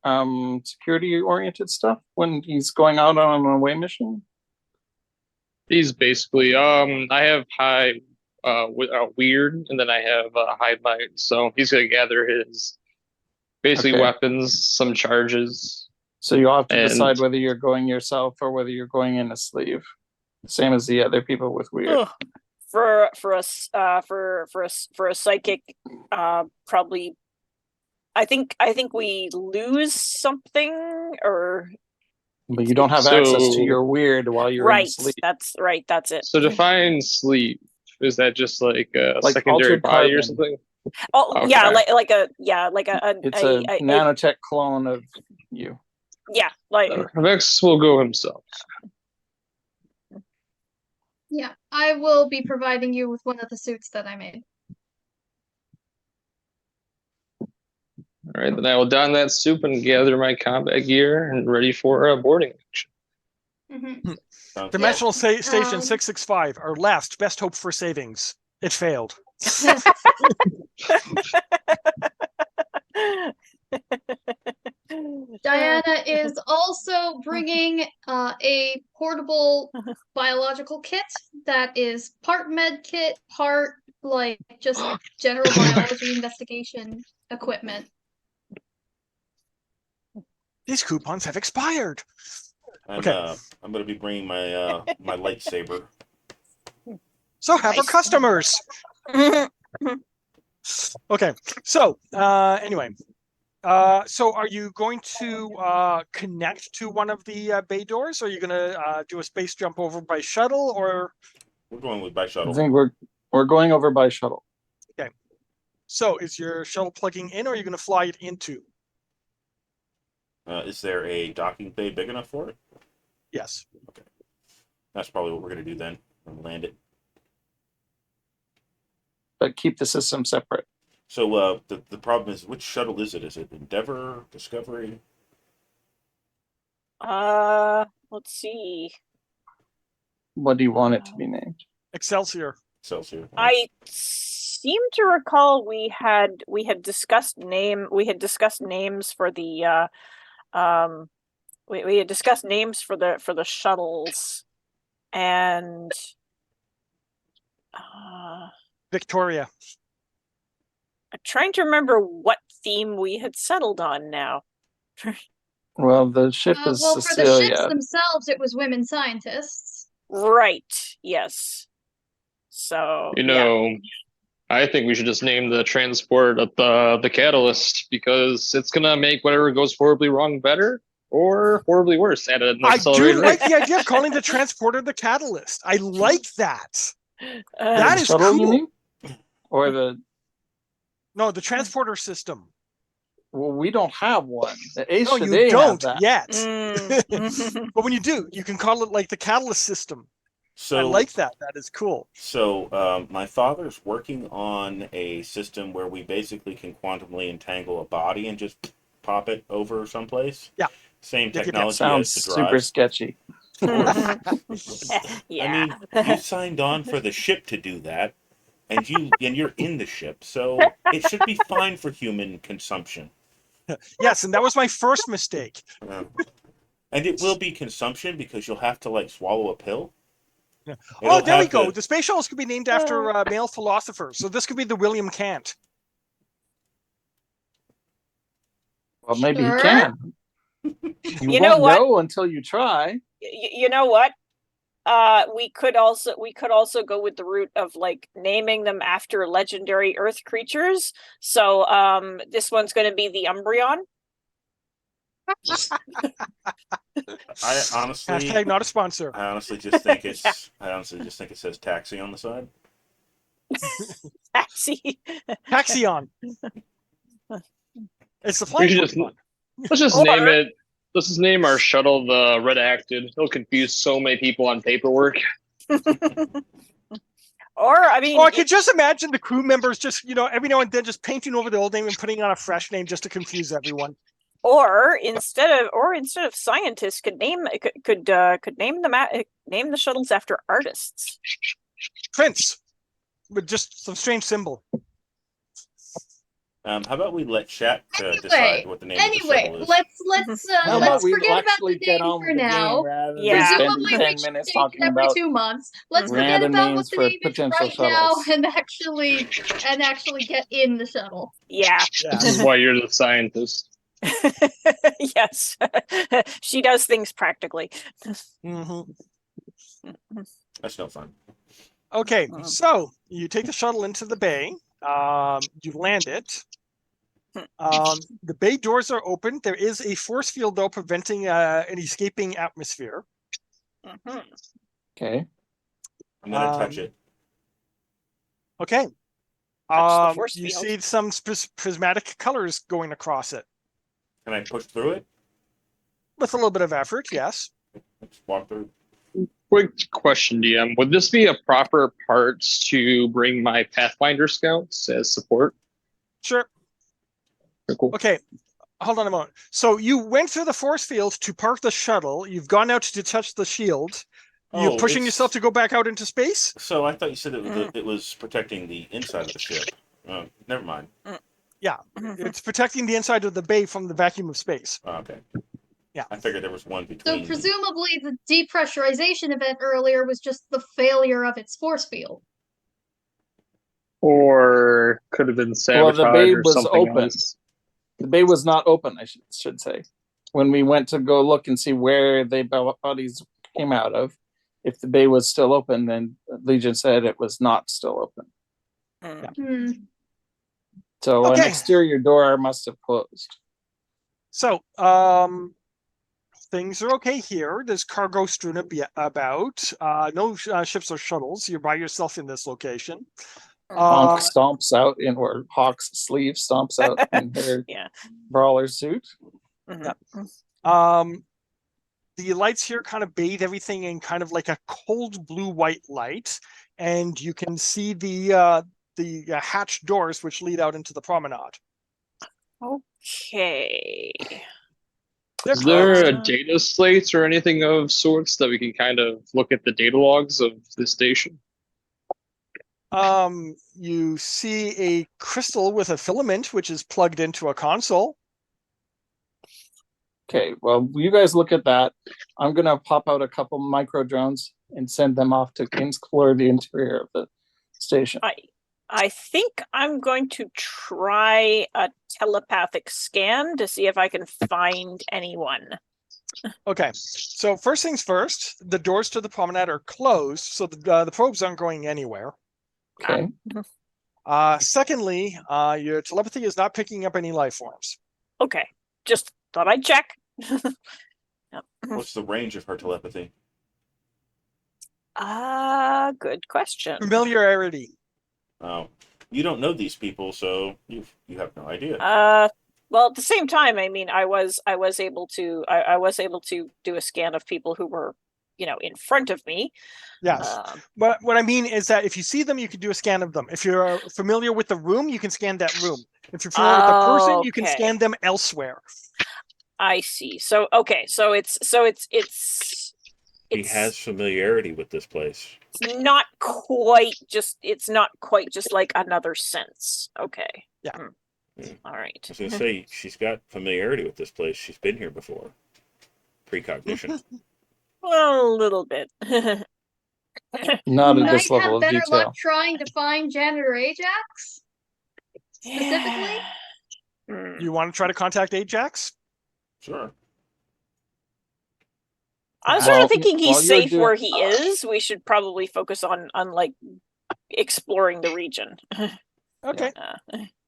security-oriented stuff when he's going out on an away mission? He's basically I have high weird, and then I have high might. So he's gonna gather his basically Okay. weapons, some charges. So you'll have to And- decide whether you're going yourself or whether you're going in a sleeve. Same as the other people with weird. Ugh. For a psychic, probably. I think we lose something, or But you don't have access to So- your weird while you're in right. a sleeve. That's right. That's it. So define sleep. Is that just like a Like secondary altered body or carbon. something? Oh yeah, Okay. like a It's a nanotech clone of you. yeah, like Vex will go himself. Yeah, I will be providing you with one of the suits that I made. All right, then I will don that suit and gather my combat gear and ready for a boarding action. Mhm. Sounds Dimensional Station Um, 665, our last best hope for savings. It failed. Diana is also bringing a portable biological kit that is part med kit, part like just general biology investigation equipment. These coupons have expired. And, Okay. I'm going to be bringing my my lightsaber. So have our Nice. customers. Okay. So anyway. So are you going to connect to one of the bay doors? Or are you going to do a space jump over by shuttle, or We're going with by I shuttle. think we're going over by shuttle. So is your shuttle plugging in, or are you going to fly it into? Is there a docking bay big enough for it? Yes. That's probably what we're going to do then. Land it. But keep the system separate. So the problem is, which shuttle is it? Is it Endeavor, Discovery? Let's see. What do you want it to be named? Excelsior. Excelsior. I seem to recall we had discussed names for the we had discussed names for the shuttles, and Victoria. I'm trying to remember what theme we had settled on now. Well, the ship is well, for the Cecilia. ships themselves, it was women scientists. Right. Yes. So You know, I think we should just name the transport the Catalyst, because it's gonna make whatever goes horribly wrong better or horribly worse at an I accelerated do rate. like the idea of calling the transporter the Catalyst. I like that. That The is shuttle, you cool. mean? Or the No, the transporter system. well, we don't have one. The Ace No, today you don't have that. yet. Mm. But when you do, you can call it like the Catalyst system. So I like that. That is cool. So my father's working on a system where we basically can quantumly entangle a body and just pop it over someplace. Yeah. Same Yeah, technology Sounds as the super drive. sketchy. Yeah. I mean, you signed on for the ship to do that, and you're in the ship, so it should be fine for human consumption. Yes, and that was my first mistake. And it will be consumption because you'll have to like swallow a pill. Yeah. It'll Oh, there we have go. the- The space shuttles could be named after male philosophers. So this could be the William Kant. Well, maybe Sure. he can. You know won't what? know until you try. You know what? We could also go with the route of like naming them after legendary Earth creatures. So this one's going to be the Umbreon. I honestly, Hashtag not a sponsor. I honestly just think it's. I honestly just think it says taxi on the side. Taxi. Taxion. It's the We flying should just Pokemon. let's just Or- name it. Let's just name our shuttle the Redacted. It'll confuse so many people on paperwork. Or I mean, Oh, I could just imagine the crew members just, every now and then just painting over the old name and putting on a fresh name just to confuse everyone. or instead of scientists could name name the shuttles after artists. Prince. With just some strange symbol. How about we let chat Anyway, decide what the name of the Anyway, shuttle is? How about let's we forget about actually the get name on for with the now. game rather than Yeah. spend Presumably, we 10 should minutes change it talking every about 2 months. Let's forget random about what names the for name is potential right now shuttles. and actually get in the shuttle. Yeah. This is why you're the scientist. Yes. She does things practically. Mhm. That's no fun. Okay, so you take the shuttle into the bay. You land it. The bay doors are open. There is a force field, though, preventing an escaping atmosphere. Mhm. Okay. I'm gonna touch it. Okay. Touch the force You field. see some prismatic colors going across it. Can I push through it? With a little bit of effort, yes. Let's walk through. Quick question, DM. Would this be a proper parts to bring my Pathfinder scouts as support? Sure. Very cool. Okay. Hold on a moment. So you went through the force field to park the shuttle. You've gone out to touch the shield. You're Oh, pushing it's- yourself to go back out into space? So I thought you said it was protecting the inside of the ship. Oh, never mind. It's protecting the inside of the bay from the vacuum of space. Oh, okay. Yeah. I figured there was one So between. presumably the depressurization event earlier was just the failure of its force field. Or could have been Well, sabotage the bay or was something open. else. The bay was not open, I should say. When we went to go look and see where the bodies came out of, if the bay was still open, then Legion said it was not still open. Mm. So an Okay. exterior door must have closed. So, things are okay here. There's cargo strewn about. No ships or shuttles. You're by yourself in this location. Honk stomps out in, or Hawk's sleeve stomps out in her Yeah. brawler suit. Mhm. The lights here kind of bathe everything in kind of like a cold blue-white light, and you can see the hatch doors which lead out into the promenade. Okay. Is there a Uh, data slate or anything of sorts that we can kind of look at the data logs of the station? You see a crystal with a filament which is plugged into a console. Okay, well, you guys look at that. I'm gonna pop out a couple micro drones and send them off to explore the interior of the station. I think I'm going to try a telepathic scan to see if I can find anyone. Okay, so first things first, the doors to the promenade are closed, so the probes aren't going anywhere. Okay, Secondly, your telepathy is not picking up any life forms. Okay, just thought I'd check. Yep. What's the range of her telepathy? Good question. Familiarity. Oh, you don't know these people, so you have no idea. Well, at the same time, I mean, I was able to do a scan of people who were, in front of me. Yes. But what I mean is that if you see them, you can do a scan of them. If you're familiar with the room, you can scan that room. If you're familiar with the person, you can Okay. scan them elsewhere. I see. So okay, so it's He has familiarity with this place. it's not quite just like another sense. Okay. Yeah. All right. I was going to say, she's got familiarity with this place. She's been here before. Precognition. Well, a little bit. not You at this might level have of better detail. luck trying to find Janitor Ajax. Specifically? Hmm. You want to try to contact Ajax? Sure. I'm sort Well, of thinking while he's you're safe doing- where he is. We should probably focus on like exploring the region. Okay.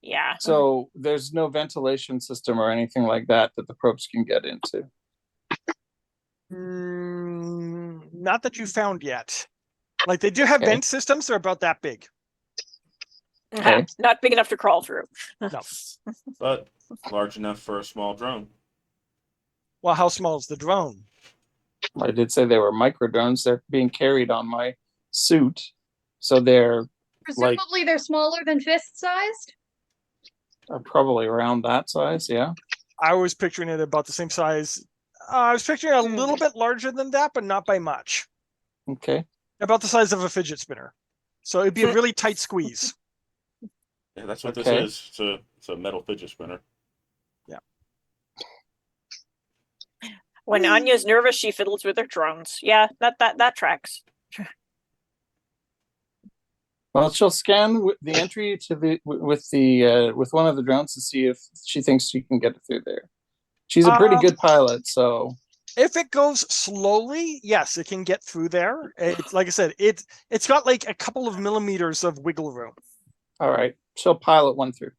Yeah. So there's no ventilation system or anything like that that the probes can get into. Not that you found yet. Like they do have Okay. vent systems. They're about that big. Okay. Not big enough to crawl through. No. But large enough for a small drone. Well, how small is the drone? I did say they were micro drones. They're being carried on my suit, so they're Presumably they're smaller than fist-sized? probably around that size. Yeah. I was picturing it about the same size. I was picturing it a little bit larger than that, but not by much. Okay. About the size of a fidget spinner. So it'd be a really tight squeeze. Yeah, that's what Okay. this is. It's a metal fidget spinner. When Anya's nervous, she fiddles with her drones. Yeah, that tracks. Well, she'll scan the entry to the with one of the drones to see if she thinks she can get it through there. She's a pretty good pilot, so If it goes slowly, yes, it can get through there. It's like I said, it's got like a couple of millimeters of wiggle room. all right. She'll pilot one through.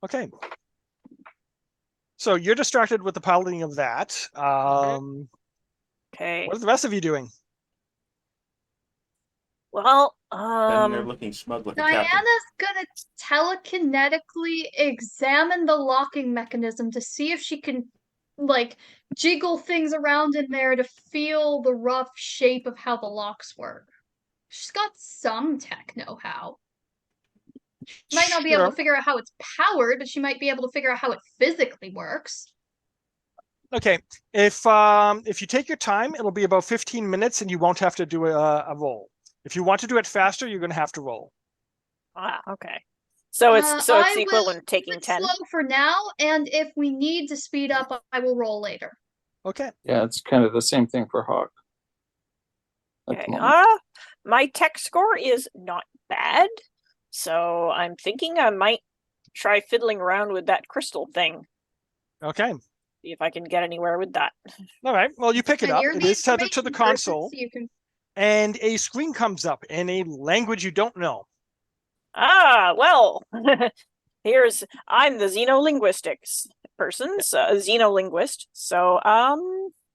Okay. So you're distracted with the piloting of that. Okay. What are the rest of you doing? Well, And they're looking smug like a captain. Diana's gonna telekinetically examine the locking mechanism to see if she can, like, jiggle things around in there to feel the rough shape of how the locks work. She's got some tech know-how. She might not be able to Sure. figure out how it's powered, but she might be able to figure out how it physically works. Okay. If you take your time, it'll be about 15 minutes and you won't have to do a roll. If you want to do it faster, you're gonna have to roll. okay. So it's I equivalent will to taking keep it 10. slow for now, and if we need to speed up, I will roll later. Okay. Yeah, it's kind of the same thing for Hawk. At the Okay. moment. My tech score is not bad, so I'm thinking I might try fiddling around with that crystal thing. Okay. See if I can get anywhere with that. All right. Well, you pick it And up. you're It the is tethered to the information person, console, so you can and a screen comes up in a language you don't know. Well, I'm the xenolinguistics person, so a xenolinguist. So,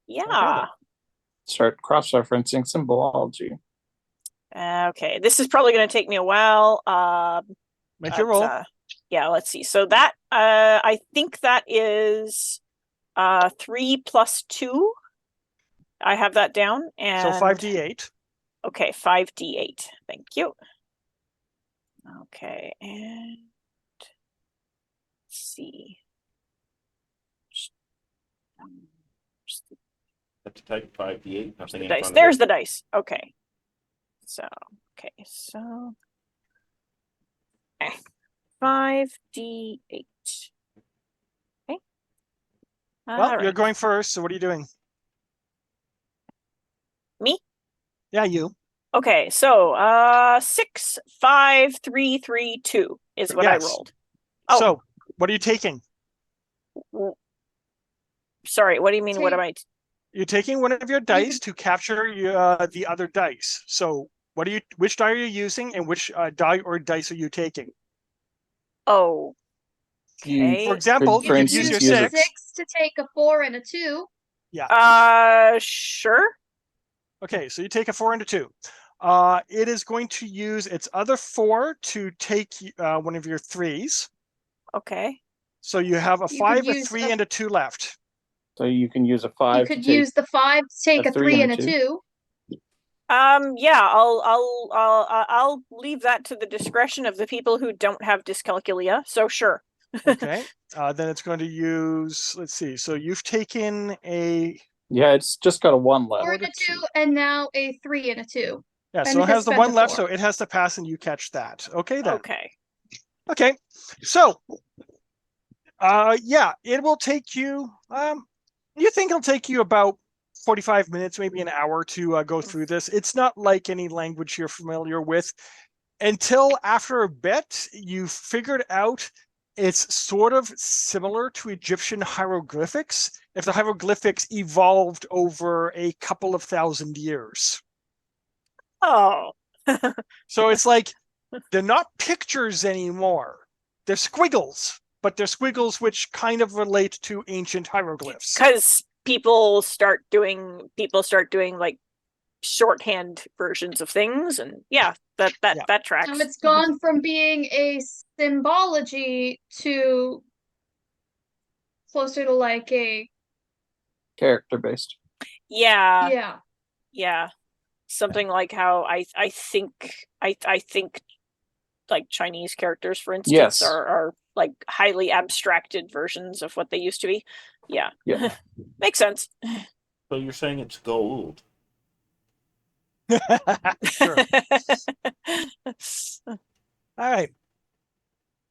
yeah. Start cross-referencing symbology. Okay, this is probably going to take me a while. Make your but, roll. Yeah, let's see. So that I think that is 3 plus 2. I have that down. And So 5d8. okay, 5d8. Thank you. Okay, and let's see. Have to type 5d8. Nothing in Dice. front There's of the dice. Okay. So okay, so 5d8. Okay. Well, All you're right. going first. So what are you doing? Me? Yeah, you. Okay, so 6, 5, 3, 3, 2 is what I Yes. rolled. Oh. So what are you taking? Sorry, what do you mean? What am I? You're taking one of your dice to capture the other dice. So what are you? Which die are you using, and which die or dice are you taking? Oh. You- Okay. For example, For you could instance, use use your use a a- 6. 6 to take a 4 and a 2. Sure. Okay, so you take a 4 and a 2. It is going to use its other 4 to take one of your 3s. Okay. So you have a You 5, could a use 3, a- and a 2 left. So you can use a You 5 could to take. use the 5 to take a a 3 3 and and a a 2. Yeah, I'll leave that to the discretion of the people who don't have dyscalculia. So sure. Okay. Then it's going to use. Let's see. So you've taken a. Yeah, it's just got a 1 4 left. and a 2, and now a 3 and a 2. Yeah. And So it it has has the spent 1 the left. 4. So it has to pass, and you catch that. Okay then. Okay. Okay. So. Yeah, it will take you. You think it'll take you about 45 minutes, maybe an hour to go through this. It's not like any language you're familiar with. Until after a bit, you figured out it's sort of similar to Egyptian hieroglyphics, if the hieroglyphics evolved over a couple of thousand years. Oh. So it's like they're not pictures anymore. They're squiggles, but they're squiggles which kind of relate to ancient hieroglyphs. Because people start doing like shorthand versions of things, and yeah, that tracks. So it's gone from being a symbology to closer to like a Character based. Yeah. yeah. Something like how I think like Chinese characters, for instance, Yes. are like highly abstracted versions of what they used to be. Yeah. Yeah. Makes sense. So you're saying it's gold. Sure. All right.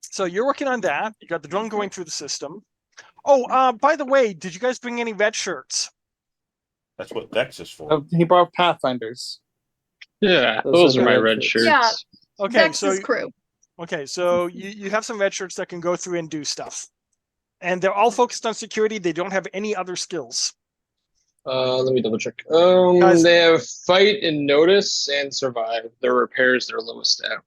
So you're working on that. You got the drone going through the system. Oh, by the way, did you guys bring any red shirts? That's what Vex is for. Oh, he brought Pathfinders. Yeah, Those those are are the my red red shirts. shirts. Yeah. Okay, Vex's crew. so you have some red shirts that can go through and do stuff. And they're all focused on security. They don't have any other skills. Let me double check. Guys- They have fight and notice and survive. Their repairs their lowest stat.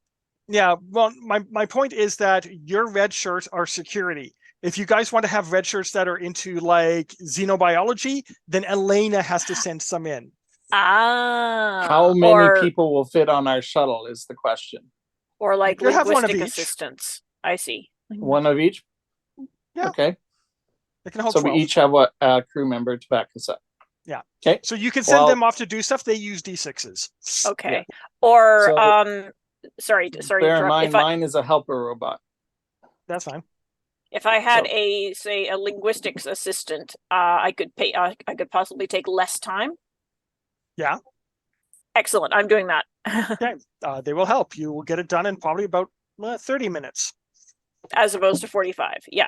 Yeah, well, my point is that your red shirts are security. If you guys want to have red shirts that are into like xenobiology, then Elena has to send some in. How many or, people will fit on our shuttle is the question. or like You have one of linguistic each. assistants. I see. One of each? Yeah. Okay. They can hold So 12. we each have a crew member to back us up. Yeah. Okay. So you can send Well- them off to do stuff. They use D6s. Okay. Or So- sorry to Bear in interrupt. mind, mine is a helper robot. That's fine. If I had So- a linguistics assistant, I could possibly take less time. Yeah. Excellent. I'm doing that. Okay. They will help. You will get it done in probably about 30 minutes. As opposed to 45. Yeah.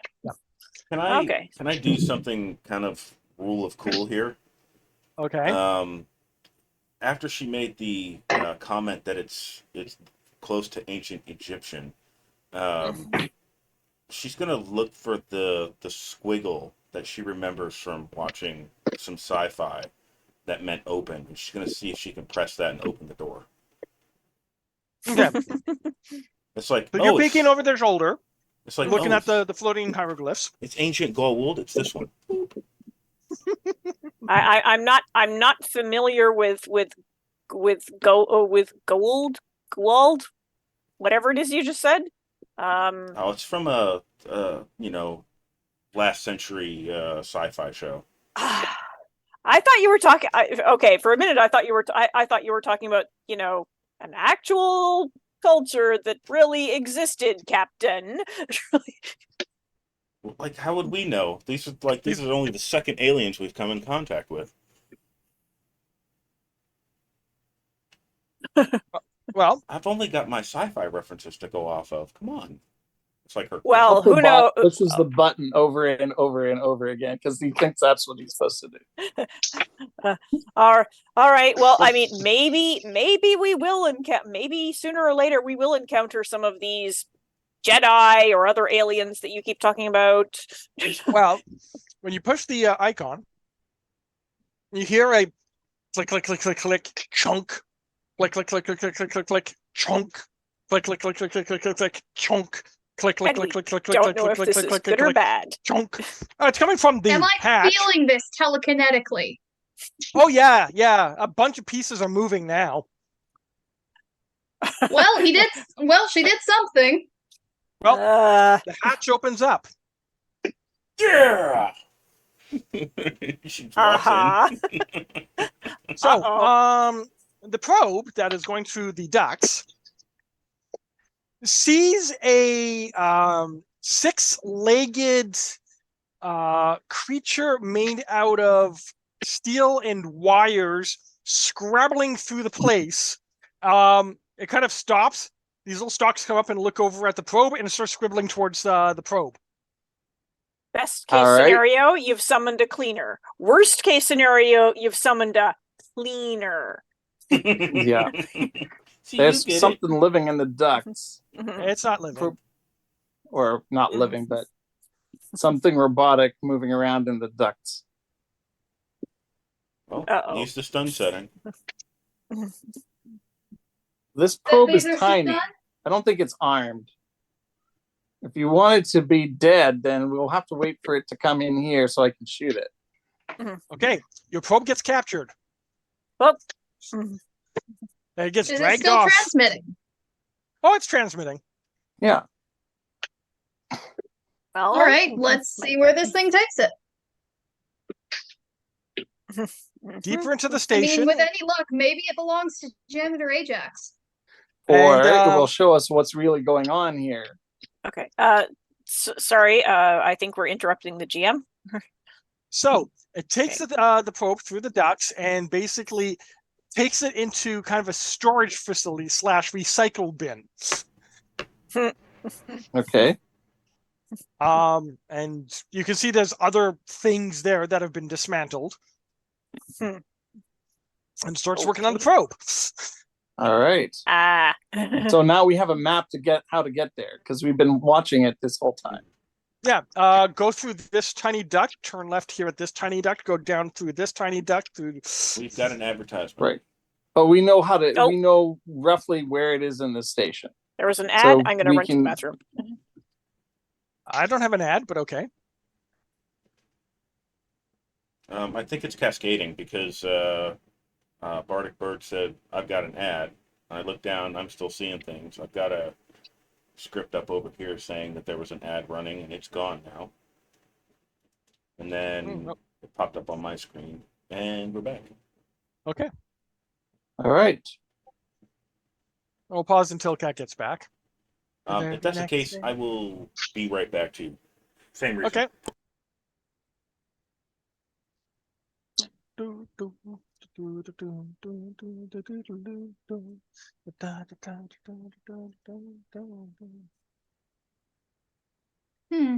Can I Okay. can I do something kind of rule of cool here? Okay. After she made the comment that it's close to ancient Egyptian, she's gonna look for the squiggle that she remembers from watching some sci-fi that meant open, and she's gonna see if she can press that and open the door. Okay. It's like So you're it's- peeking over their shoulder, It's like looking oh, at the floating hieroglyphs. It's ancient gold. It's this one. I'm not familiar with Gould, whatever it is you just said. Oh, it's from a last century sci-fi show. I thought you were talking. Okay, for a minute, I thought you were. I thought you were talking about an actual culture that really existed, Captain. Like, how would we know? These are only the second aliens we've come in contact with. Well, I've only got my sci-fi references to go off of. Come on. It's like her. Well, Hope the who bot knows? pushes the button over and over and over again because he thinks that's what he's supposed to do. All right. Well, I mean, maybe we will encounter. Maybe sooner or later we will encounter some of these Jedi or other aliens that you keep talking about. well, when you push the icon, you hear a click, click, click, click, click, chunk, click, click, click, click, click, click, click, click, chunk, click, click, click, click, click, click, click, click, chunk, click, click, And we click, click, click, don't click, know click, if click, this click, is click, good click, or bad. chunk. It's coming from the Am I hatch. feeling this telekinetically? Oh yeah, yeah. A bunch of pieces are moving now. Well, she did something. Well, the hatch opens up. Yeah. She walks in. So, Uh-oh. the probe that is going through the ducts sees a six-legged creature made out of steel and wires scrabbling through the place. It kind of stops. These little stalks come up and look over at the probe and start scribbling towards the probe. Best case All right. scenario, you've summoned a cleaner. Worst case scenario, you've summoned a cleaner. Yeah. See, There's you get something living in the ducts, It's not living. or not living, but something robotic moving around in the ducts. Well, Uh-oh. use the stun setting. This probe is Vader tiny. stun? I don't think it's armed. If you want it to be dead, then we'll have to wait for it to come in here so I can shoot it. Okay, your probe gets captured. Well, And it gets Is it dragged still off. transmitting? Oh, it's transmitting. Yeah. well, All right, let's see where this thing takes it. Deeper into the I station. mean, with any luck, maybe it belongs to Janitor Ajax. Or And, it will show us what's really going on here. Okay. Sorry. I think we're interrupting the GM. So it takes the probe through the ducts and basically takes it into kind of a storage facility / recycle bin. Okay. And you can see there's other things there that have been dismantled. And starts working on the probe. All right. So now we have a map to get how to get there because we've been watching it this whole time. Yeah, go through this tiny duct, turn left here at this tiny duct, go down through this tiny duct. We've got an advertisement. Right. But we know how to, Oh. we know roughly where it is in the station. There was an ad. So I'm going to we run to the can- bathroom. I don't have an ad, but okay. I think it's cascading because Bardic Bird said, I've got an ad. I look down, I'm still seeing things. I've got a script up over here saying that there was an ad running and it's gone now. And then it popped up on my screen and we're back. Okay. All right. We'll pause until Cat gets back. If that's the case, I will be right back to you. Same reason. Okay. Hmm.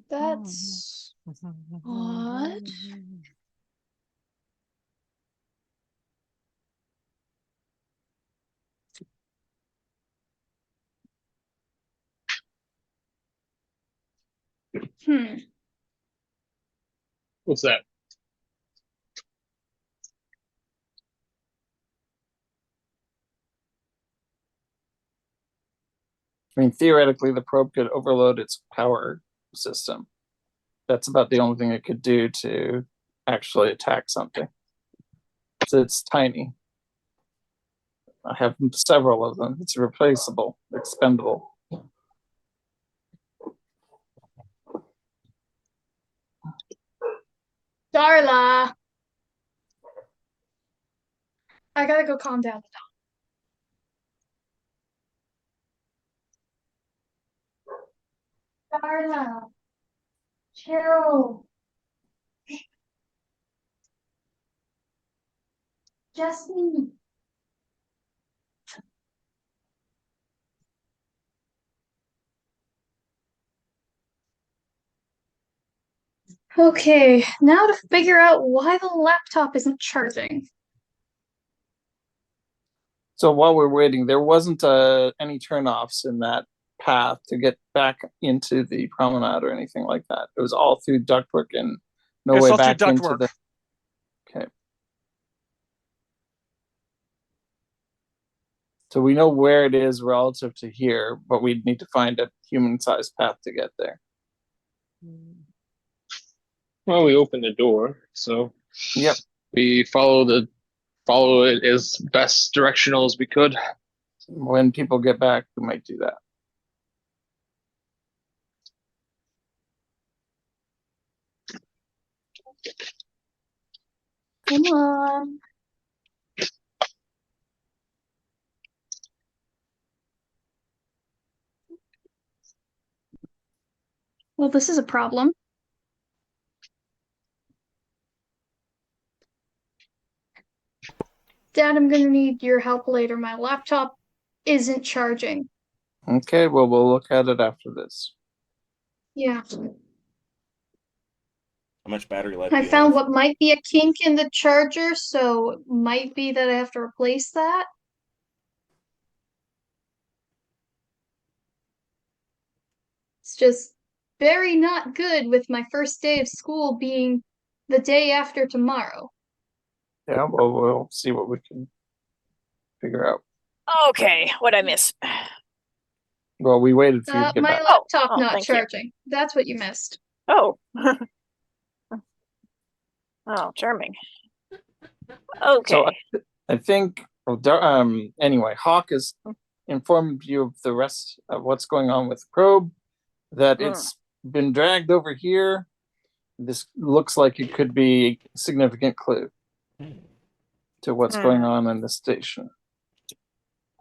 That's odd. Hmm. What's that? I mean, theoretically, the probe could overload its power system. That's about the only thing it could do to actually attack something. So it's tiny. I have several of them. It's replaceable, expendable. Darla. I gotta go calm down. Darla. Cheryl. Just me. Okay, now to figure out why the laptop isn't charging. So while we're waiting, there wasn't any turnoffs in that path to get back into the promenade or anything like that. It was all through ductwork and no It's way all through back into ductwork. the. Okay. So we know where it is relative to here, but we need to find a human-sized path to get there. Well, we opened the door, so Yep. we follow it as best directional as we could. When people get back, we might do that. Come on. Well, this is a problem. Dad, I'm gonna need your help later. My laptop isn't charging. Okay, well, we'll look at it after this. Yeah. How much battery life? I do you found have? what might be a kink in the charger, so it might be that I have to replace that. It's just very not good with my first day of school being the day after tomorrow. Yeah, well, we'll see what we can figure out. Okay, what'd I miss? Well, we waited for you to get My back. laptop Oh, not thank you. charging. That's what you missed. Oh. Oh, charming. Okay. I think, anyway, Hawk has informed you of the rest of what's going on with the probe, that it's been dragged over here. This looks like it could be a significant clue to what's going on in the station.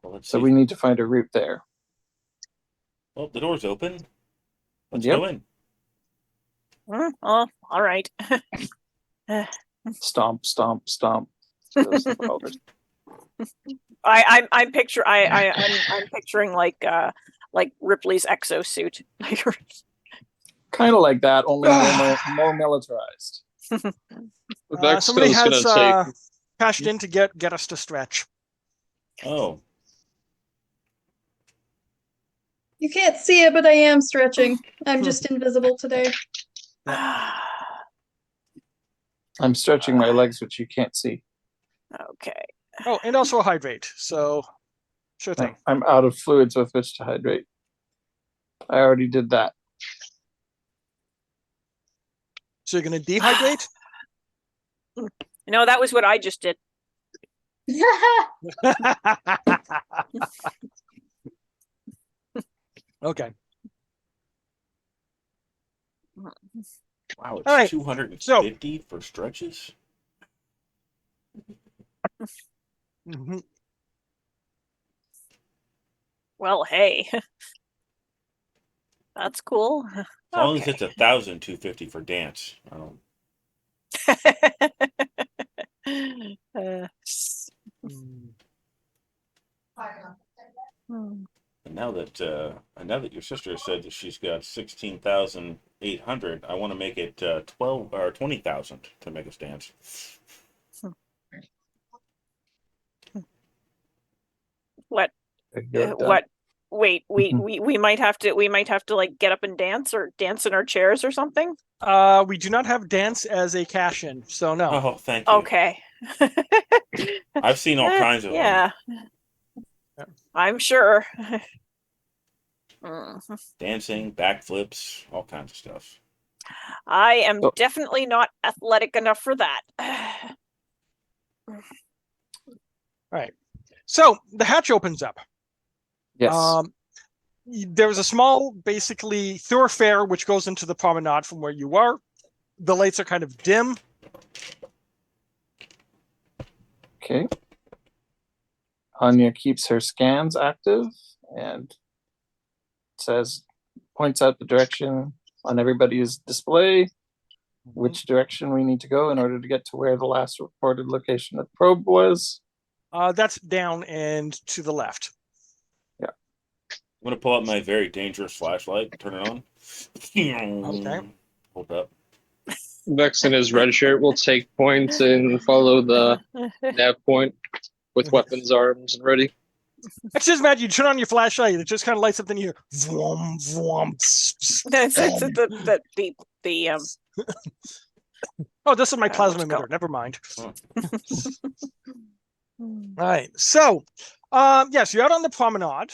Well, let's So see. we need to find a route there. Well, the door's open. Let's Yep. go in. Oh, all right. Stomp, stomp, stomp. Those are the colors. I'm picturing like Ripley's exosuit. Kind of like that, only more militarized. That's Somebody gonna has take. cashed in to get us to stretch. Oh, You can't see it, but I am stretching. I'm just invisible today. I'm stretching my legs, which you can't see. Okay. Oh, and also hydrate. So, sure thing. I'm out of fluids with which to hydrate. I already did that. So you're gonna dehydrate? No, that was what I just did. Okay. wow. It's All right, 250 for stretches? Mhm. Well, hey. That's cool. As long as Okay. it's 1,250 for dance. Um, Uh, and now that your sister said that she's got 16,800, I want to make it 12 or 20,000 to make us dance. what? You're done. What? Wait, Mhm. we might have to like get up and dance or dance in our chairs or something. We do not have dance as a cash in, so no. Oh, thank you. Okay. I've seen all kinds of them. Yeah. I'm sure. Dancing, backflips, all kinds of stuff. I am So- definitely not athletic enough for that. So the hatch opens up. Yes. There's a small, basically, thoroughfare which goes into the promenade from where you are. The lights are kind of dim. Okay. Anya keeps her scans active and points out the direction on everybody's display, which direction we need to go in order to get to where the last reported location of the probe was. That's down and to the left. I'm gonna pull out my very dangerous flashlight, turn it on. Okay. Hold up. Vex in his red shirt will take points and follow the nav point with weapons, arms, and ready. I just imagine you turn on your flashlight, it just kind of lights up in here. Vroom, vroom, pss, pss, That's vroom. the Oh, this is my what's plasma it called? emitter. Never mind. Oh. All right. So, yes, you're out on the promenade.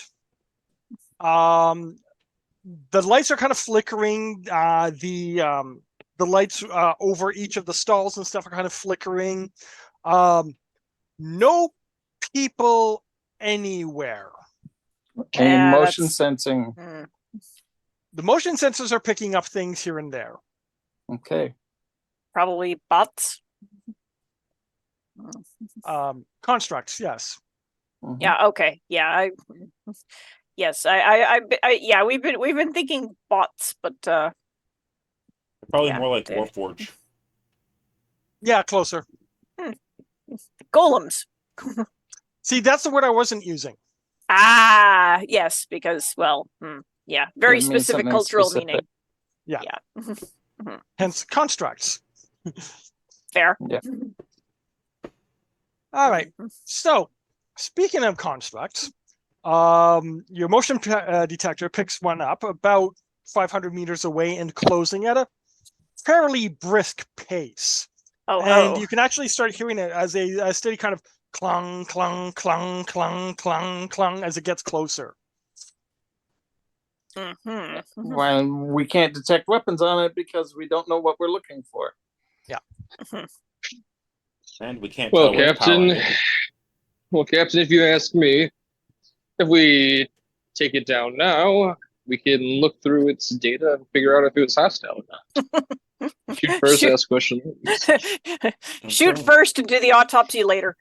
The lights are kind of flickering. The lights over each of the stalls and stuff are kind of flickering. No people anywhere. And Yeah, motion that's- sensing. The motion sensors are picking up things here and there. Okay. probably bots. Constructs, yes. Mhm. Yeah. Okay. Yeah. Yes. I. Yeah. We've been thinking bots, but Probably Yeah, more like they- Warforge. Yeah, closer. golems. See, that's the word I wasn't using. Ah. Yes. Because yeah. Very It means specific something cultural specific. meaning. Yeah. Yeah. Hence, constructs. Fair. Yeah. All right. So, speaking of constructs, your motion detector picks one up about 500 meters away and closing at a fairly brisk pace. Oh. And Oh. you can actually start hearing it as a steady kind of clung, clung, clung, clung, clung, clung as it gets closer. Mhm. When we can't detect weapons on it because we don't know what we're looking for. And we can't Well, tell which power. Captain, if you ask me, if we take it down now, we can look through its data and figure out if it was hostile or not. Shoot first, Shoot. ask questions. Shoot Okay. first and do the autopsy later.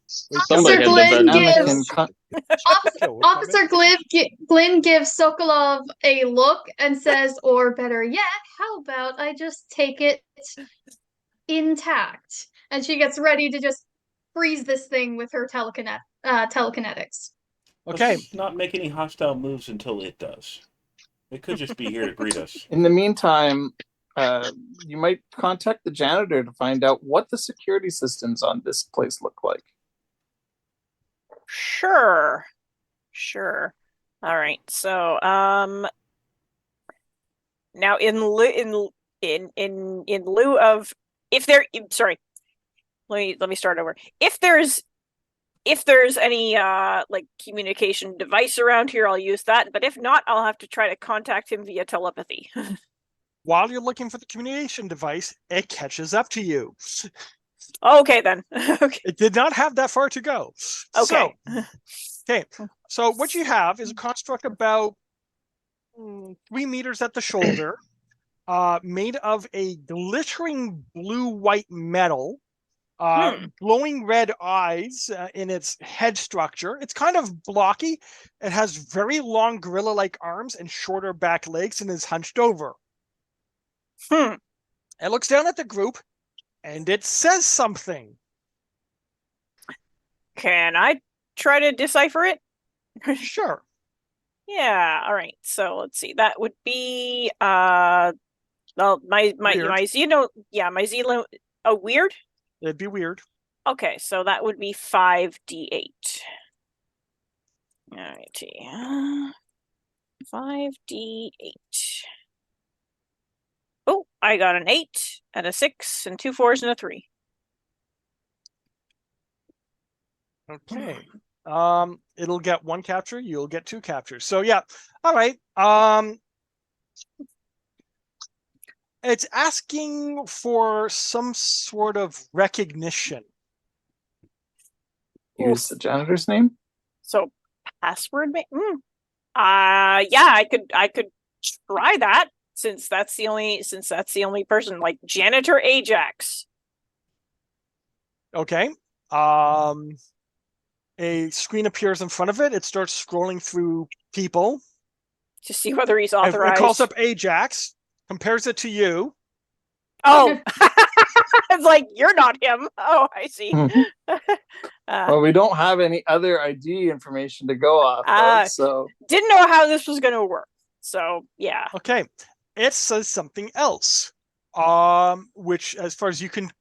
Somebody had to Glenn bet. gives- Anakin Officer Glyn gives Sokolov a look and says, or better yet, how about I just take it intact? And she gets ready to just freeze this thing with her telekinetics. Okay. Let's not make any hostile moves until it does. It could just be here to greet us. In the meantime, you might contact the janitor to find out what the security systems on this place look like. Sure. All right. So, now in lieu of if there, sorry, let me start over. If there's any like communication device around here, I'll use that. But if not, I'll have to try to contact him via telepathy. While you're looking for the communication device, it catches up to you. Okay, then. Okay. It did not have that far to go. Okay. So what you have is a construct about 3 meters at the shoulder, made of a glittering blue-white metal, glowing red eyes in its head structure. It's kind of blocky. It has very long gorilla-like arms and shorter back legs and is hunched over. Hmm. It looks down at the group and it says something. Can I try to decipher it? Sure. Yeah, all right. So let's see. That would be well my Weird. Xeno, my Xeno, weird? It'd be weird. Okay, so that would be 5d8. Alrighty. 5d8. Oh, I got an 8 and a 6 and 2 4s and a 3. Okay. It'll get 1 capture. You'll get 2 captures. So yeah. All right. It's asking for some sort of recognition. Use the janitor's name. So password yeah, I could try that since that's the only person, like Janitor Ajax. Okay. A screen appears in front of it. It starts scrolling through people. To see whether he's It authorized. calls up Ajax, compares it to you. Oh, it's like, you're not him. Oh, I see. Well, we don't have any other ID information to go off of, so didn't know how this was going to work. So yeah. Okay. It says something else, which, as far as you can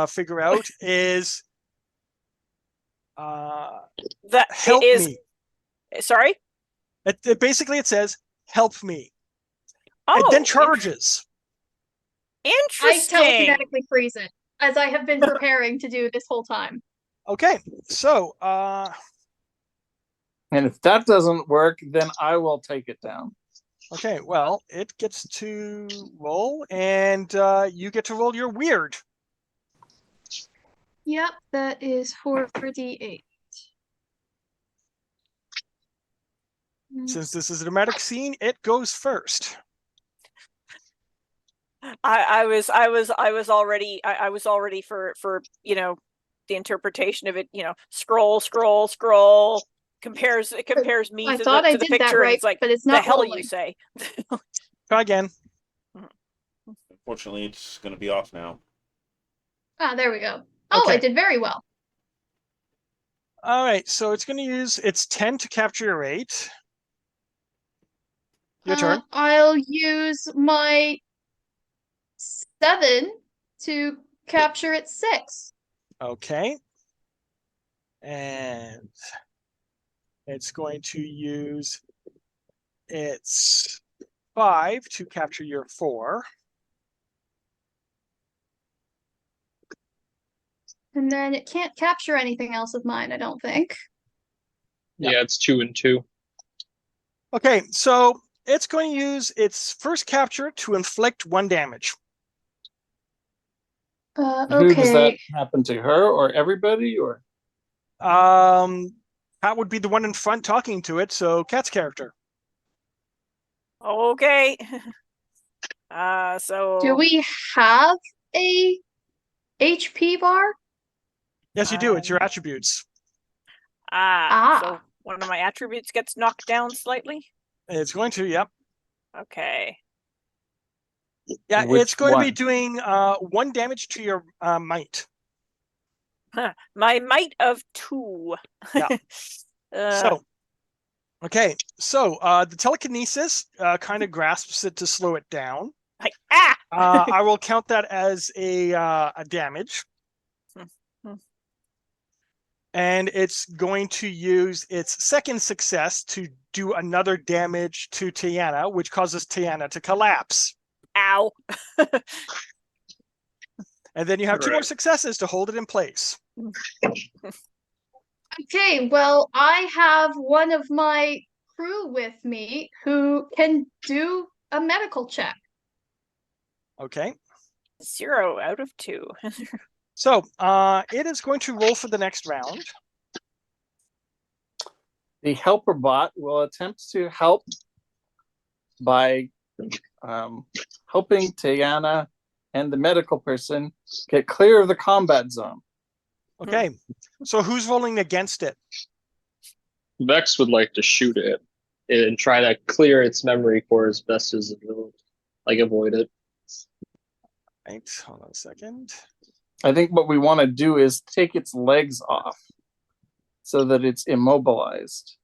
figure out, is That help is. me. Sorry. It basically it says help me. Oh, It then charges. I Interesting. telekinetically freeze it, as I have been preparing to do this whole time. Okay, so and if that doesn't work, then I will take it down. okay, well, it gets to roll, and you get to roll your weird. Yep, that is 4d8. Since this is a dramatic scene, it goes first. I was already for the interpretation of it, scroll compares me I to thought the, I to the did that picture, and right, it's like, but it's the not hell rolling. you say. Try again. Unfortunately, it's going to be off now. Ah, there we go. Oh, I Okay. did very well. All right, so it's going to use its 10 to capture your 8. Your turn. I'll use my 7 to capture its 6. Okay. And it's going to use its 5 to capture your 4. And then it can't capture anything else of mine, I don't think. Yeah, it's 2 and 2. Okay, so it's going to use its first capture to inflict 1 damage. Who does that Okay. happen to, her or everybody, or? That would be the one in front talking to it, so Cat's character. Okay. So Do we have a HP bar? Yes, you do. It's your attributes. so one of my attributes gets knocked down slightly. It's going to, yep. Okay. Yeah, Which it's going to be one? doing 1 damage to your might. My might of 2. Yeah. So, okay, so the telekinesis kind of grasps it to slow it down. like, I will count that as a damage. And it's going to use its second success to do another damage to Tiana, which causes Tiana to collapse. Ow. And then you have 2 more Right. successes to hold it in place. Okay, well, I have one of my crew with me who can do a medical check. Okay. 0 out of 2. So it is going to roll for the next round. The helper bot will attempt to help by helping Tiana and the medical person get clear of the combat zone. Okay. So who's rolling against it? Vex would like to shoot it and try to clear its memory core as best as it will, like avoid it. Right. Hold on a second. I think what we want to do is take its legs off so that it's immobilized.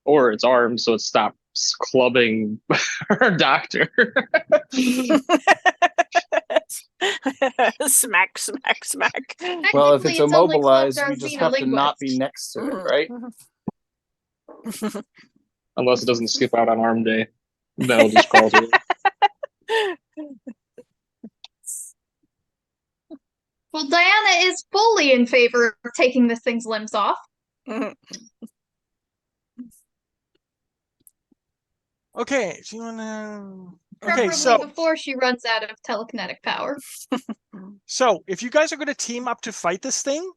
Or its arms, so it stops clubbing our doctor. Smack, smack, smack. Well, if it's Technically, only immobilized, clubbed our we just have to not be xenolinguist. next to it, right? Unless it doesn't skip out on arm day. Then it'll just crawl to it. Well, Diana is fully in favor of taking this thing's limbs off. Mhm. Okay, so you wanna... Okay, Preferably so before she runs out of telekinetic power. if you guys are going to team up to fight this thing,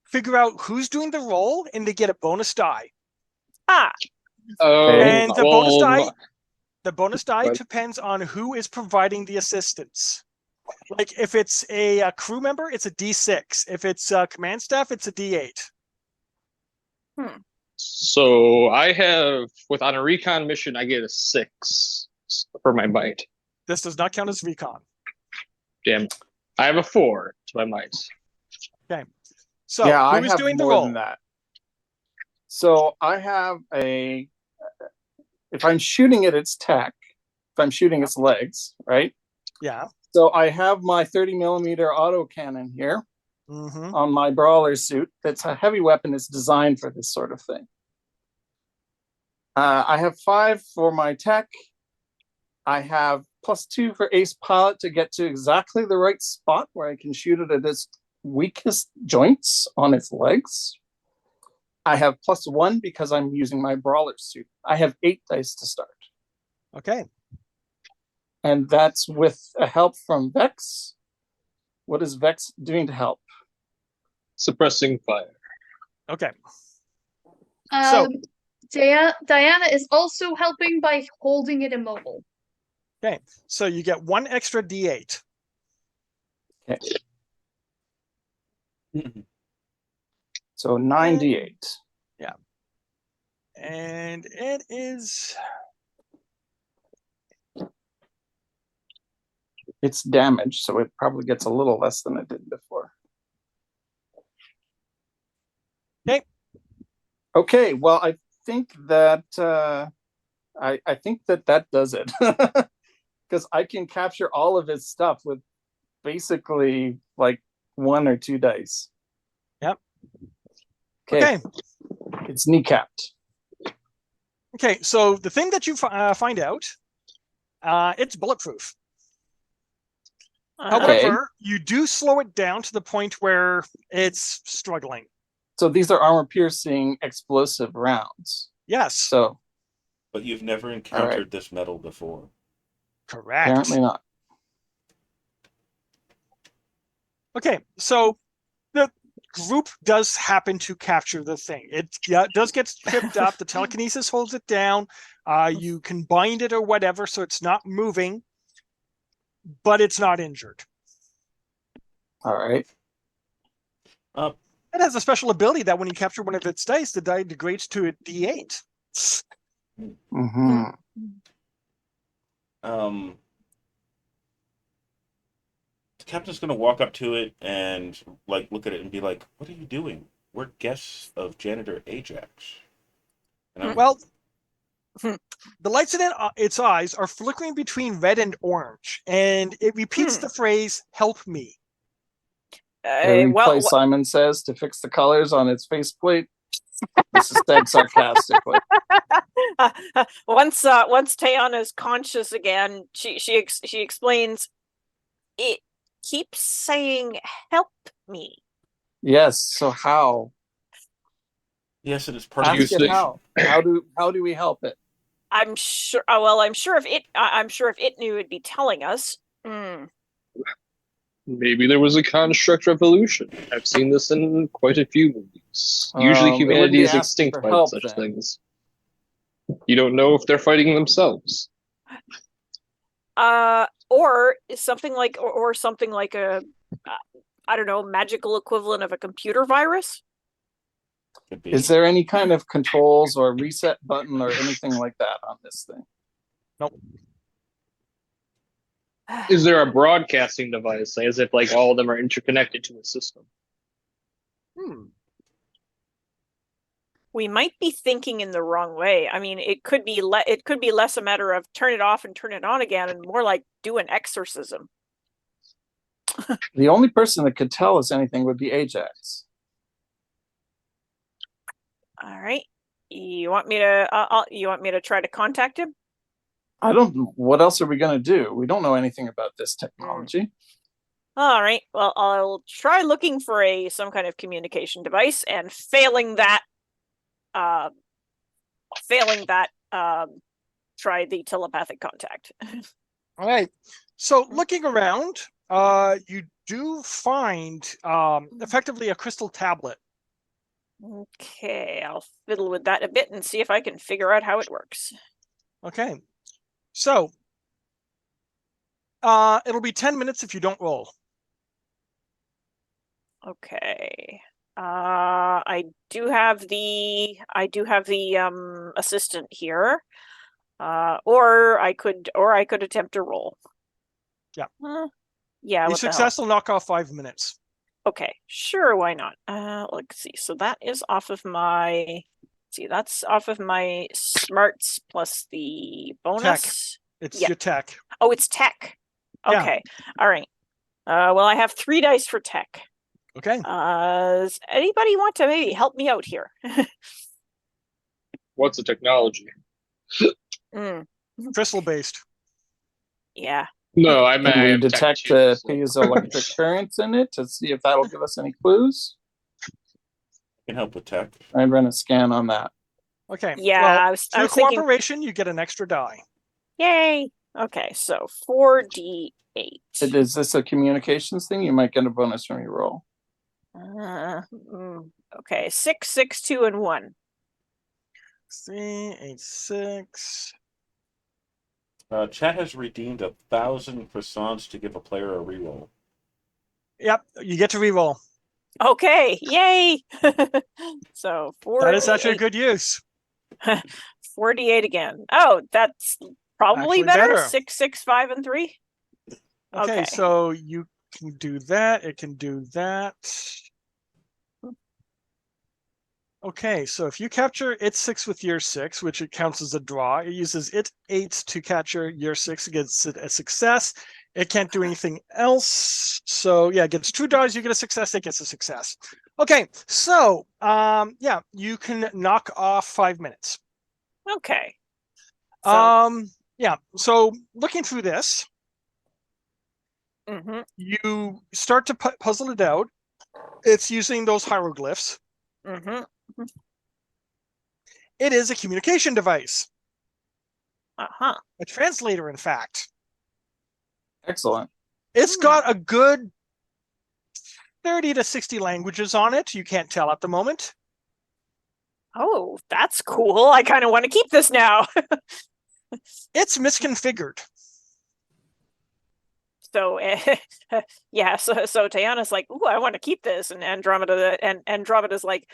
figure out who's doing the roll, and they get a bonus die. Ah, And the bonus well, die, the bonus die Right. depends on who is providing the assistance. Like if it's a crew member, it's a D6. If it's command staff, it's a D8. so I have on a recon mission, I get a 6 for my might. This does not count as recon. Damn, I have a 4 to my might. So yeah, I who is have doing the more roll? than that. So I have a. If I'm shooting at its tech, if I'm shooting its legs, right? Yeah. So I have my 30 millimeter autocannon here Mm-hmm. on my brawler suit. That's a heavy weapon. It's designed for this sort of thing. I have 5 for my tech. I have +2 for ace pilot to get to exactly the right spot where I can shoot it at its weakest joints on its legs. I have +1 because I'm using my brawler suit. I have 8 dice to start. Okay. And that's with a help from Vex. What is Vex doing to help? Suppressing fire. Okay. Um, Diana is also helping by holding it immobile. So you get 1 extra D8. So 9d8. And it is... It's damage, so it probably gets a little less than it did before. Okay. Okay, well, I think that I think that does it. Because I can capture all of his stuff with basically like 1 or 2 dice. Yep. Okay. Okay. It's kneecapped. Okay, so the thing that you find out, it's bulletproof. Okay. However, you do slow it down to the point where it's struggling. So these are armor-piercing explosive rounds. Yes, So But you've never encountered this metal before. correct. apparently not. Okay, so the group does happen to capture the thing. It does get tripped up. The telekinesis holds it down. You can bind it or whatever, so it's not moving, but it's not injured. All right. It has a special ability that when you capture one of its dice, the die degrades to a D8. Mm-hmm. The captain's gonna walk up to it and like look at it and be like, "What are you doing? We're guests of janitor Ajax." And I'm, Well, the lights in its eyes are flickering between red and orange, and it repeats the phrase, "Help me." Every play Simon says to fix the colors on its faceplate. This is said sarcastically. once Tayana is conscious again, she explains, it keeps saying "help me." Yes. So how? yes, it is part of Ask your it station. how do we help it? I'm sure. Well, I'm sure if it knew, it'd be telling us. Maybe there was a construct revolution. I've seen this in quite a few movies. Usually It wouldn't humanity be is asking extinct for by help, such then. things. You don't know if they're fighting themselves. Or something like a, I don't know, magical equivalent of a computer virus. Could be. Is there any kind of controls or reset button or anything like that on this thing? Nope. Is there a broadcasting device, as if like all of them are interconnected to a system? We might be thinking in the wrong way. I mean, it could be less a matter of turn it off and turn it on again, and more like do an exorcism. The only person that could tell us anything would be Ajax. All right. You want me to try to contact him? I don't. What else are we going to do? We don't know anything about this technology. All right. Well, I'll try looking for some kind of communication device, and failing that, try the telepathic contact. All right. So looking around, you do find effectively a crystal tablet. Okay, I'll fiddle with that a bit and see if I can figure out how it works. Okay. So it'll be 10 minutes if you don't roll. Okay. I do have the assistant here. Or I could attempt to roll. Yeah. Yeah. Your What the hell? success will knock off 5 minutes. Okay, sure, why not? Let's see. So that is off of my. That's off of my smarts plus the bonus. It's Yeah. your tech. Oh, it's tech. Yeah. Okay. All right. Well, I have 3 dice for tech. Okay. Does anybody want to maybe help me out here? What's the technology? Crystal based. Yeah. No, I Can meant I we have tech detect too, the so- piezoelectric currents in it to see if that'll give us any clues? Can help with tech. I'd run a scan on that. Okay. Yeah, Well, I was through thinking. cooperation, you get an extra die. Yay. Okay, so 4d8. Is this a communications thing? You might get a bonus from your roll. Okay, 6, 6, 2, and 1. 3, 8, 6. Chat has redeemed 1,000 croissants to give a player a reroll. Yep, you get to reroll. Okay, yay! So 4. That is actually a good use. 4d8 again. Oh, that's probably Actually better. better. 6, 6, 5, and 3. Okay, Okay. so you can do that. It can do that. Okay, so if you capture its 6 with your 6, which it counts as a draw, it uses its 8 to capture your 6 against a success. It can't do anything else. So yeah, it gets 2 draws, you get a success, it gets a success. Okay, so yeah, you can knock off 5 minutes. Okay. So, Yeah, so looking through this, mhm, you start to puzzle it out. It's using those hieroglyphs. mhm. It is a communication device, Uh-huh. a translator, in fact. Excellent. It's got a good 30 to 60 languages on it. You can't tell at the moment. Oh, that's cool. I kind of want to keep this now. It's misconfigured. So yeah, so Tayana's like, "Ooh, I want to keep this," and Andromeda's like,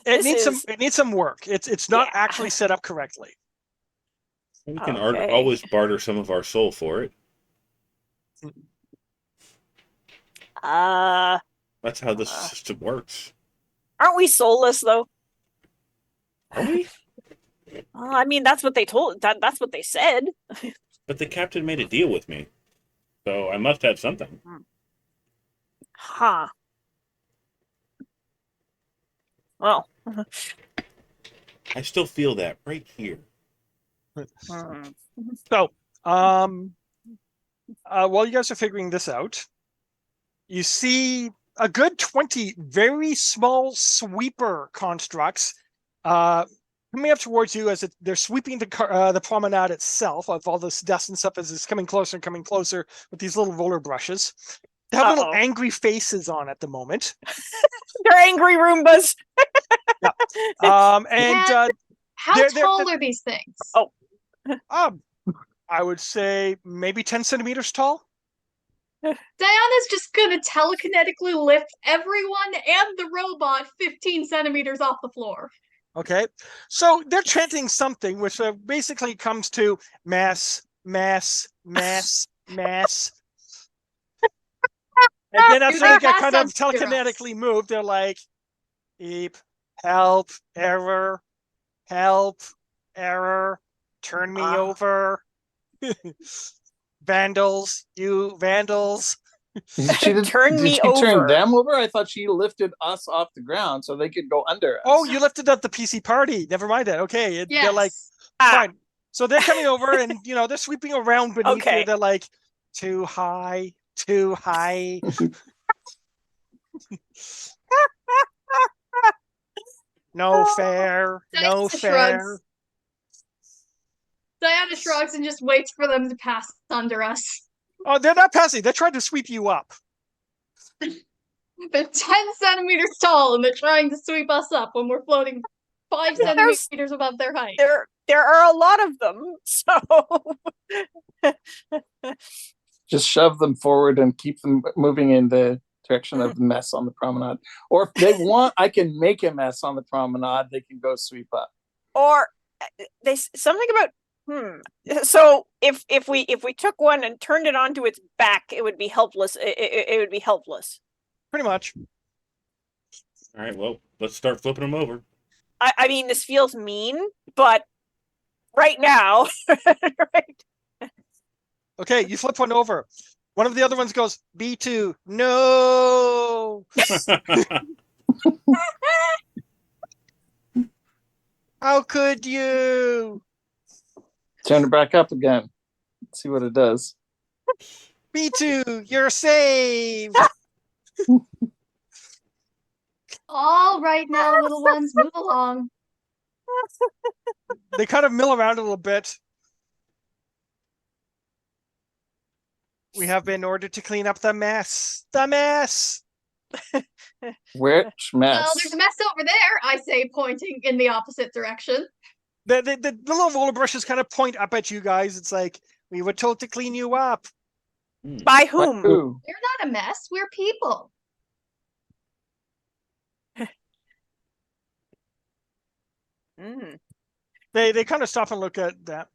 It needs some work. It's not Yeah. actually set up correctly. We can Okay. always barter some of our soul for it. That's how this system works. Aren't we soulless though? Are we? I mean, that's what they told. That's what they said. But the captain made a deal with me, so I must have something. Huh. Well. I still feel that right here. So, while you guys are figuring this out, you see a good 20 very small sweeper constructs coming up towards you as they're sweeping the promenade itself of all this dust and stuff as it's coming closer and coming closer with these little roller brushes. They have little angry faces on at the moment. They're angry Roombas. How they're- tall are these things? Oh. I would say maybe 10 centimeters tall. Diana's just gonna telekinetically lift everyone and the robot 15 centimeters off the floor. Okay, so they're chanting something, which basically comes to mass, mass, mass, mass. And then after they get kind of telekinetically moved, they're like, beep, help, error, turn me over. Vandals, you vandals. Turn me Did she over. turn them over? I thought she lifted us off the ground so they could go under us. Oh, you lifted up the PC party. Never mind that. Okay, they're like, Yes. fine. So they're coming over and, they're sweeping around beneath Okay. you. They're like, Too high. Too high. No fair. No Diana fair. shrugs. Diana shrugs and just waits for them to pass under us. Oh, they're not passing. They're trying to sweep you up. They're 10 centimeters tall and they're trying to sweep us up when we're floating 5 Yeah, there's- centimeters above their height. There are a lot of them, so Just shove them forward and keep them moving in the direction of the mess on the promenade. Or if they want, I can make a mess on the promenade. They can go sweep up. or something about So if we took one and turned it onto its back, it would be helpless. It would be helpless. Pretty much. All right, well, let's start flipping them over. I mean, this feels mean, but right now, right? Okay, you flip one over. One of the other ones goes, B2. No. How could you? Turn it back up again. See what it does. B2, you're saved. All right now, little ones, move along. They kind of mill around a little bit. We have been ordered to clean up the mess. The mess. Which mess? Well, there's a mess over there, I say, pointing in the opposite direction. The little roller brushes kind of point up at you guys. It's like, we were told to clean you up. By whom? Ooh. We're not a mess, we're people. Mm. They kind of stop and look at that.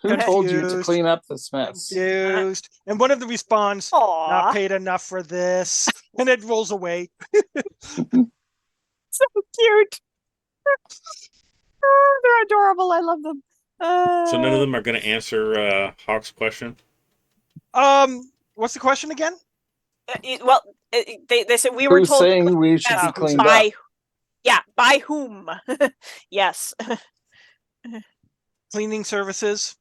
Who told you to Confused. clean up this mess? Confused. And one of them responds, Aw, not paid enough for this. And it rolls away. so cute. Oh, they're adorable. I love them. So none of them are going to answer Hawk's question? What's the question again? Well, they said we were Who's told to saying clean we should be up cleaned by, up? yeah, by whom? Yes. Cleaning services.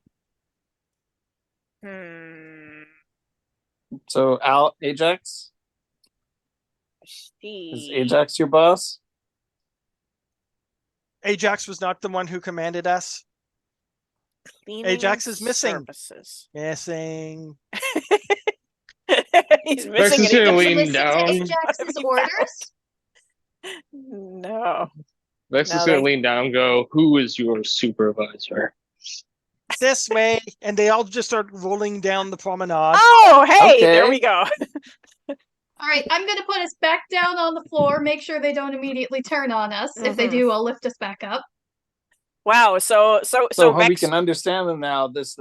So Ajax? Is See. Ajax your boss? Ajax was not the one who commanded us. Cleaning Ajax is missing. Services. Missing. He's Vex missing is it. gonna Did you lean listen down. to Ajax's orders? No. Vex No, is gonna they- lean down and go, "Who is your supervisor?" This way. And they all just start rolling down the promenade. Oh, hey, there Okay. we go. All right, I'm gonna put us back down on the floor, make sure they don't immediately turn on us. If they Mhm. do, I'll lift us back up. Wow. So So we Vex, can understand them now. This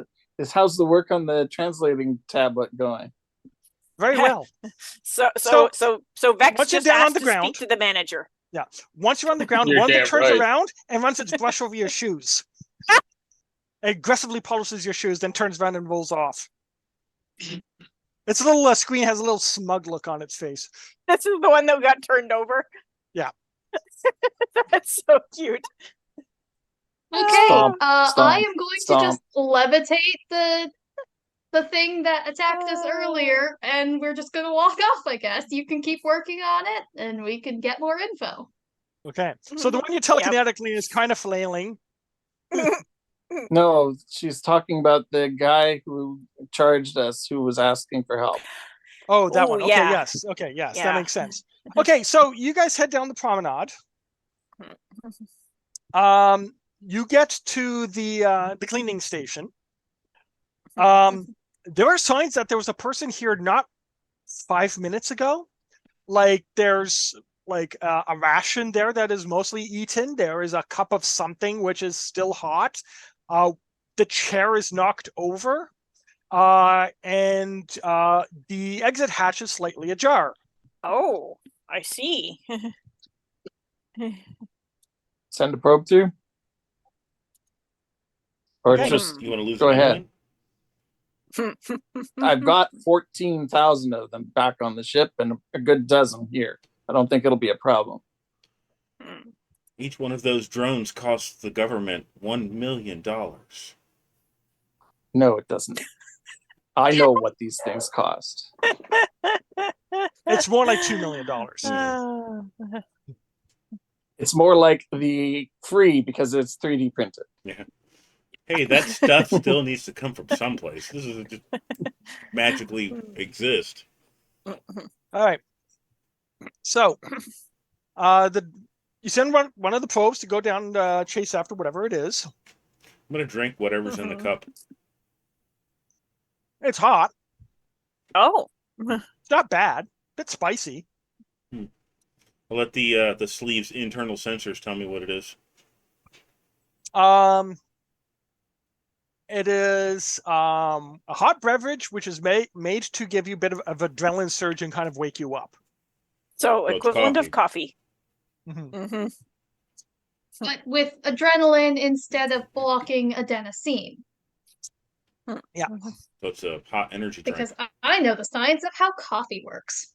how's the work on the translating tablet going? Very well. so So- Vex once you're just down on asked the to ground- speak to the manager. Once you're on the ground, You're one of them damn turns right. around and runs its brush over your shoes. Aggressively polishes your shoes, then turns around and rolls off. Its little screen has a little smug look on its face. This is the one that got turned over. Yeah. That's so cute. Okay, Stomp, I stomp, am going stomp. to just levitate the thing that attacked us earlier, and we're just gonna walk off, I guess. You can keep working on it, and we can get more info. Okay. So the one you telekinetically is kind of flailing. No, she's talking about the guy who charged us, who was asking for help. Oh, that Ooh, one. Okay, yeah. yes. Okay, yes, that Yeah. makes sense. Okay, so you guys head down the promenade. You get to the cleaning station. There are signs that there was a person here not 5 minutes ago. Like there's like a ration there that is mostly eaten. There is a cup of something which is still hot. The chair is knocked over. And the exit hatch is slightly ajar. Oh, I see. Send a probe through? Or Okay. just You want to lose go an ahead. alien? I've got 14,000 of them back on the ship and a good dozen here. I don't think it'll be a problem. Each one of those drones costs the government $1 million. No, it doesn't. I know what these things cost. It's more like $2 million. It's more like the free because it's 3D printed. Yeah. Hey, that stuff still needs to come from someplace. This doesn't just magically exist. All right. So, you send one of the probes to go down and chase after whatever it is. I'm gonna drink whatever's in the cup. It's hot. Oh. It's not bad. Bit spicy. I'll let the sleeve's internal sensors tell me what it is. It is a hot beverage which is made to give you a bit of adrenaline surge and kind of wake you up. So it's equivalent of coffee. Mhm. But with adrenaline instead of blocking adenosine. Yeah. So it's a hot energy drink. Because I know the science of how coffee works.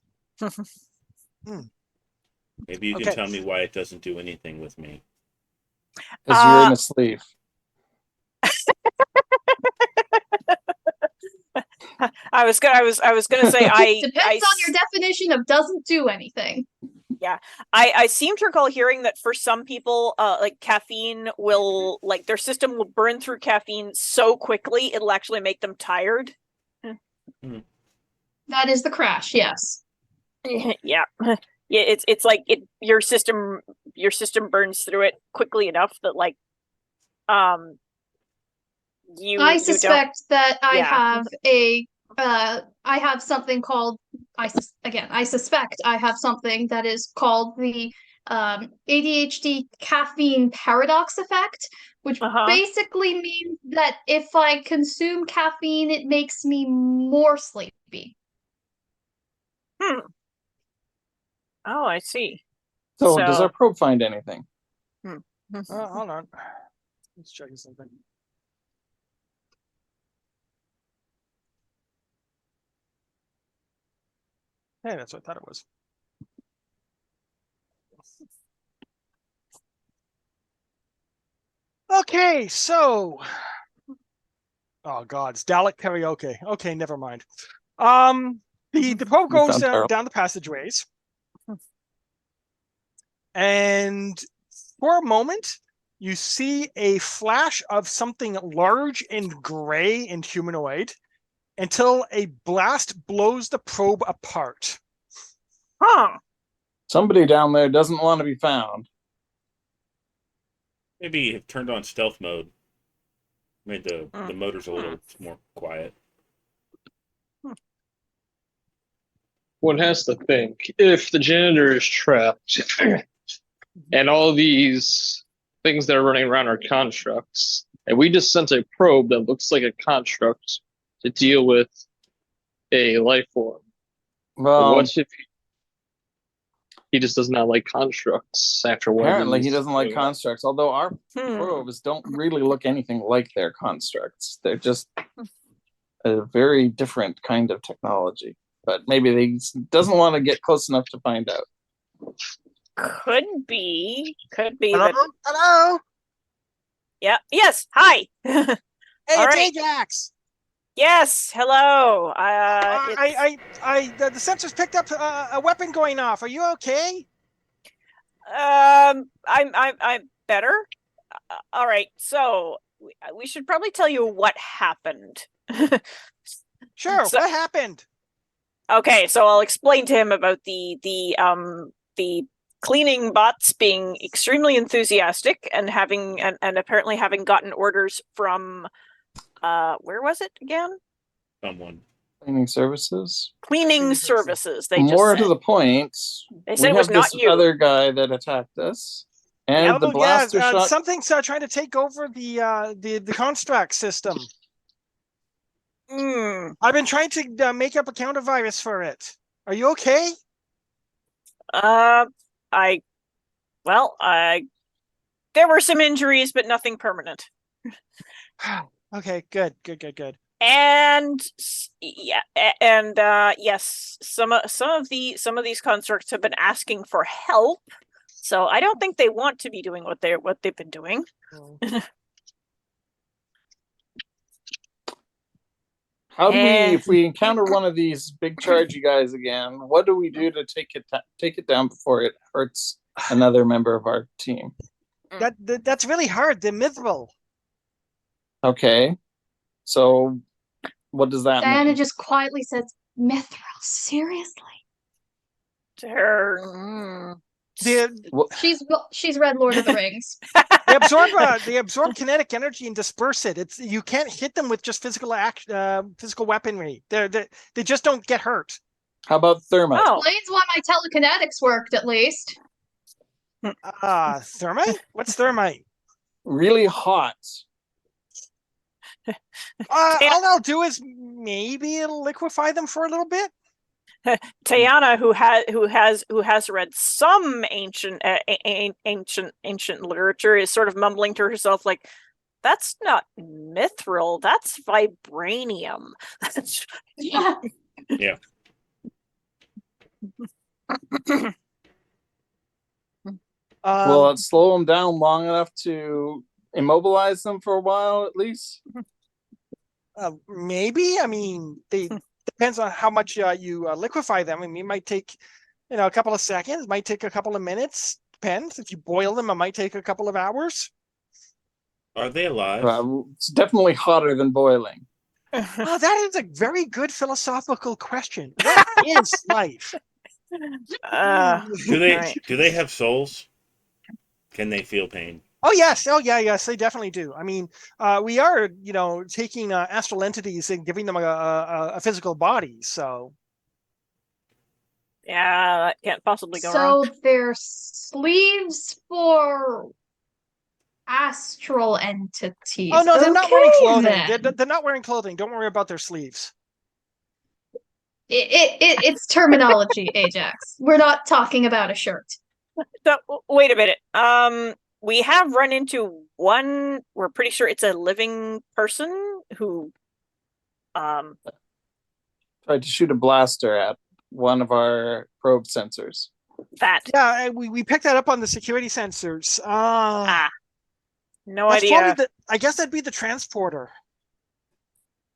Maybe you can Okay. tell me why it doesn't do anything with me. Because you're in a sleeve. I was gonna say Depends on your definition of doesn't do anything. I seem to recall hearing that for some people, like caffeine will, like their system will burn through caffeine so quickly it'll actually make them tired. That is the crash, yes. Yeah, it's like your system burns through it quickly enough that like, you I you suspect that I Yeah. have I have something called I suspect I have something that is called the ADHD caffeine paradox effect, which basically means that if I consume caffeine, it makes me more sleepy. Oh, I see. So, does our probe find anything? Hold on. Let's check something. Hey, that's what I thought it was. Okay, so oh god, it's Dalek karaoke. Okay, never mind. The probe goes down the passageways, and for a moment, you see a flash of something large and gray and humanoid until a blast blows the probe apart. Somebody down there doesn't want to be found. Maybe have turned on stealth mode. Made the motors a little more quiet. One has to think, if the janitor is trapped and all these things that are running around are constructs, and we just sent a probe that looks like a construct to deal with a life form. Well, what if he just does not like constructs after what? Apparently he doesn't like constructs, although our probes don't really look anything like their constructs. They're just a very different kind of technology. But maybe he doesn't want to get close enough to find out. Could be. Hello? That... Hello? Yeah. Yes. Hi. Hey, it's Ajax. Yes. Hello. The sensors picked up a weapon going off. Are you okay? I'm better. All right. So we should probably tell you what happened. Sure. What happened? Okay, so I'll explain to him about the cleaning bots being extremely enthusiastic and having and apparently having gotten orders from where was it again? Someone. Cleaning services. Cleaning services. They more just to the point. They said it was not you. Other guy that attacked us, and the blaster shot. Something's trying to take over the construct system. I've been trying to make up a counter virus for it. Are you okay? There were some injuries, but nothing permanent. Okay, good. And yeah, and yes, some of these constructs have been asking for help, so I don't think they want to be doing what they've been doing. How do we, Eh. if we encounter one of these big chargy guys again, what do we do to take it down before it hurts another member of our team? That's really hard. They're mithril. Okay. So what does that Diana mean? just quietly says, Mithril, seriously? She's read Lord of the Rings. They absorb kinetic energy and disperse it. You can't hit them with just physical weaponry. They just don't get hurt. How about thermite? Oh, Explains why my telekinetics worked, at least. Thermite? What's thermite? Really hot. All I'll do is maybe it'll liquefy them for a little bit. Tayana, who has read some ancient literature, is sort of mumbling to herself like, "That's not mithril. That's vibranium." Yeah. Will it slow them down long enough to immobilize them for a while at least? Maybe. I mean, they depends on how much you liquefy them. I mean, it might take, a couple of seconds. It might take a couple of minutes. Depends. If you boil them, it might take a couple of hours. Are they alive? It's definitely hotter than boiling. Oh, that is a very good philosophical question. What is life? Do they have souls? Can they feel pain? Oh yes, yes, they definitely do. I mean, we are, taking astral entities and giving them a physical body. So Yeah, that can't possibly go wrong. So they're sleeves for astral entities. oh no, they're not wearing Okay, clothing. then. They're not wearing clothing. Don't worry about their sleeves. It's terminology, Ajax. We're not talking about a shirt. So wait a minute. We have run into one. We're pretty sure it's a living person who, Tried to shoot a blaster at one of our probe sensors. that. Yeah, we picked that up on the security sensors. No That's idea. probably I guess that'd be the transporter.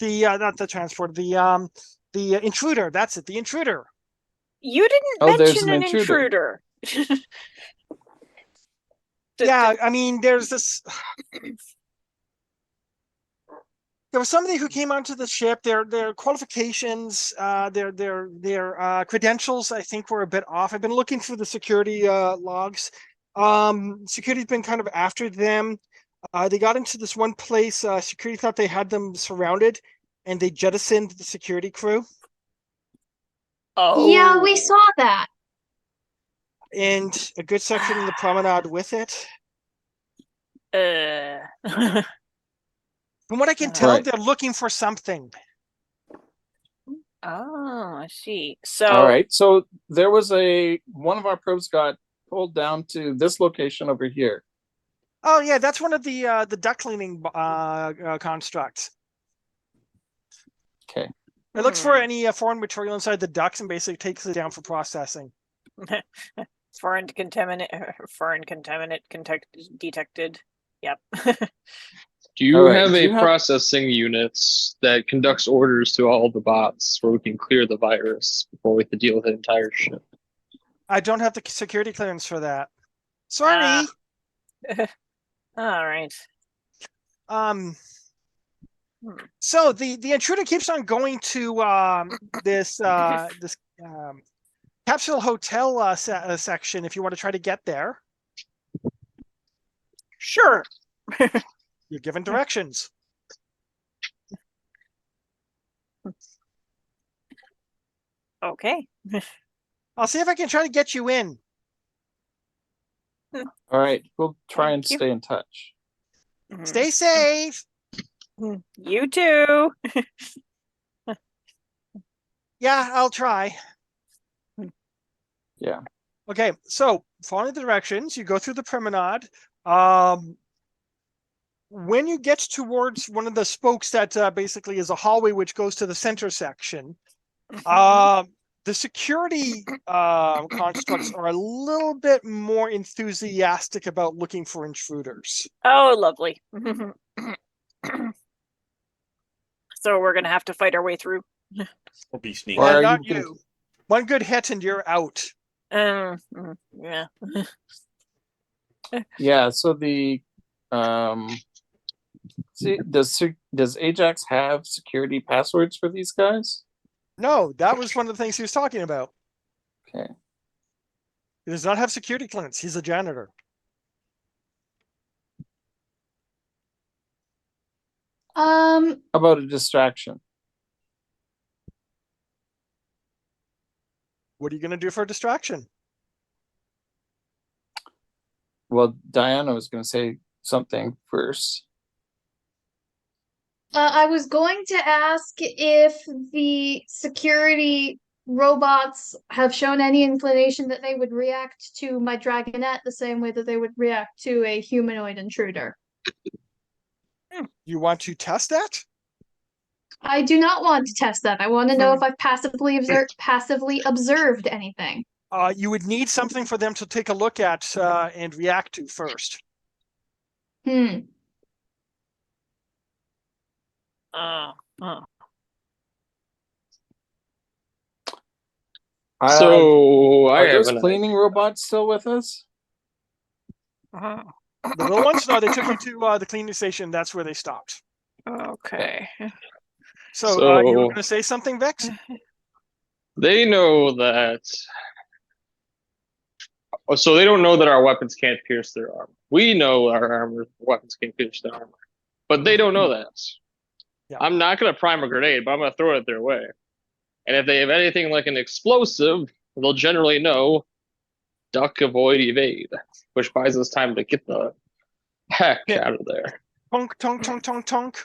Not the transporter. The intruder. That's it. The intruder. You didn't Oh, there's mention an an intruder. intruder. Yeah, I mean, there's this. There was somebody who came onto the ship. Their qualifications, their credentials, I think, were a bit off. I've been looking through the security logs. Security's been kind of after them. They got into this one place. Security thought they had them surrounded, and they jettisoned the security crew. Oh, Yeah, we saw that. And a good section of the promenade with it. From what I can tell, Right. they're looking for something. Oh, I see. So, All right. So there was one of our probes got pulled down to this location over here. Oh yeah, that's one of the duct cleaning constructs. Okay. It looks for any foreign material inside the ducts and basically takes it down for processing. foreign contaminant detected. Yep. Do you All right, have do a you have- processing unit that conducts orders to all the bots where we can clear the virus before we have to deal with the entire ship? I don't have the security clearance for that. Sorry. All right. So the intruder keeps on going to this capsule hotel section if you want to try to get there. Sure. You're given directions. Okay. I'll see if I can try to get you in. All right. We'll try and Thank you. stay in touch. Stay safe. You too. Yeah, I'll try. Yeah. Okay, so following the directions, you go through the promenade. When you get towards one of the spokes that basically is a hallway which goes to the center section, the security constructs are a little bit more enthusiastic about looking for intruders. Oh, lovely. So we're gonna have to fight our way through. Or be sneaky. Or are not you you. One good hit and you're out. Yeah. Yeah, so the see, does Ajax have security passwords for these guys? No, that was one of the things he was talking about. Okay. He does not have security clearance. He's a janitor. How about a distraction? What are you going to do for a distraction? Well, Diana was going to say something first. I was going to ask if the security robots have shown any inclination that they would react to my dragonette the same way that they would react to a humanoid intruder. You want to test that? I do not want to test that. I want to know if I've passively observed anything. You would need something for them to take a look at and react to first. Hmm. So I Are have those an cleaning robots still with us? The little ones, no, they took them to the cleaning station. That's where they stopped. Okay. So, So- you were going to say something, Vex? They know that. Oh, so they don't know that our weapons can't pierce their armor. We know our weapons can't pierce their armor, but they don't know that. Yeah. I'm not gonna prime a grenade, but I'm gonna throw it their way. And if they have anything like an explosive, they'll generally know duck, avoid, evade, which buys us time to get the heck Yeah. out of there. Tonk, tonk, tonk, tonk, tonk.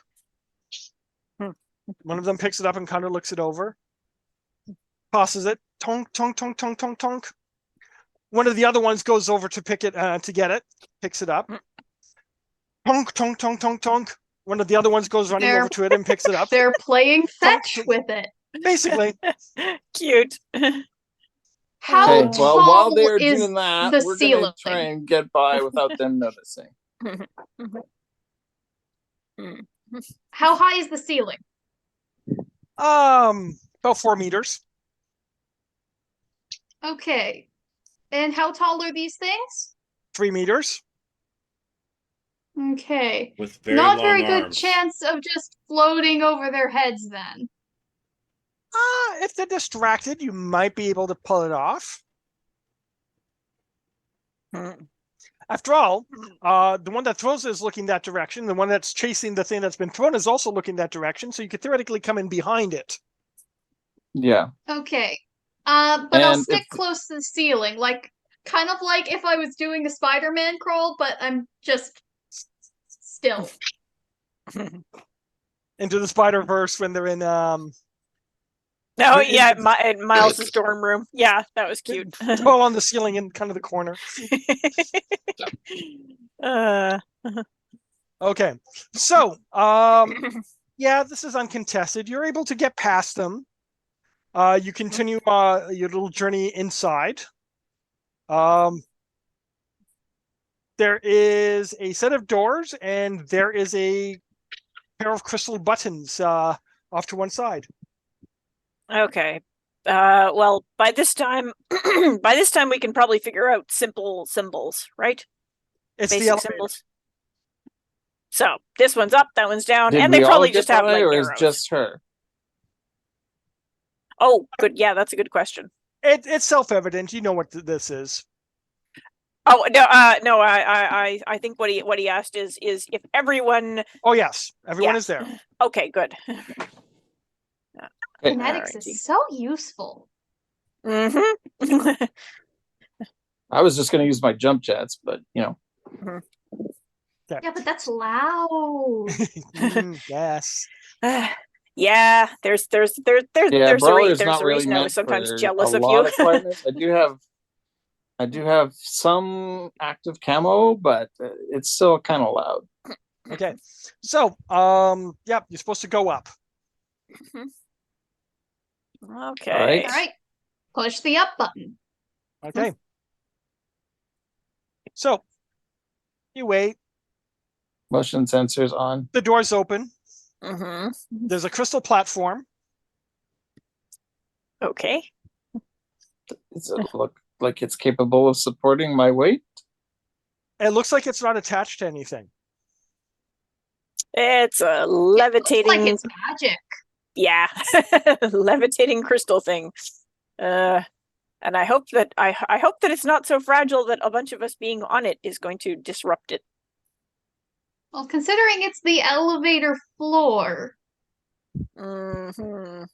One of them picks it up and kind of looks it over. Tosses it. Tonk, tonk, tonk, tonk, tonk, tonk. One of the other ones goes over to pick it, to get it. Picks it up. Tonk, tonk, tonk, tonk, tonk. One of the other ones goes running They're- over to it and picks it up. They're playing Tonk, fetch tonk. with it. Basically, Cute. How Okay, well, while tall they are is doing that, the we're ceiling? going to try and get by without them noticing. How high is the ceiling? about 4 meters. Okay. And how tall are these things? 3 meters. Okay. With very Not long very good arms. chance of just floating over their heads then. If they're distracted, you might be able to pull it off. After all, the one that throws it is looking that direction. The one that's chasing the thing that's been thrown is also looking that direction. So you could theoretically come in behind it. Yeah. Okay. But I'll And stick if- close to the ceiling, like kind of like if I was doing the Spider-Man crawl, but I'm just still. Into the Spider-Verse when they're in No, But yeah, it- in Miles's dorm room. Yeah, that was cute. all on the ceiling in kind of the corner. uh, Okay. So, yeah, this is uncontested. You're able to get past them. You continue your little journey inside. There is a set of doors, and there is a pair of crystal buttons off to one side. okay. Well, by this time, we can probably figure out simple symbols, right? It's the Basic elevator. symbols. So this one's up, that one's down, Did and we they all probably get just have by, like or arrows. is just her? Oh, good. Yeah, that's a good question. It's self-evident. You know what this is. Oh no, no. I think what he asked is if everyone. Oh yes, everyone Yeah. is there. Okay, good. Okay. Kinetics Alrighty. is so useful. Mm-hmm. I was just going to use my jump jets, but you know. Yeah, but that's loud. Yes. Yeah, there's Yeah, there's brawler's a not really reason I meant was sometimes for jealous a of lot you. of quietness. I do have some active camo, but it's still kind of loud. Okay. So, yeah, you're supposed to go up. Okay. Alright. All right. Push the up button. Okay. So, you wait. Motion sensors on. The doors open. Mm-hmm. There's a crystal platform. Okay. Does it look like it's capable of supporting my weight? It looks like it's not attached to anything. It's a It looks levitating. like it's magic. Yeah, levitating crystal thing. And I hope that I hope that it's not so fragile that a bunch of us being on it is going to disrupt it. Well, considering it's the elevator floor. Hmm.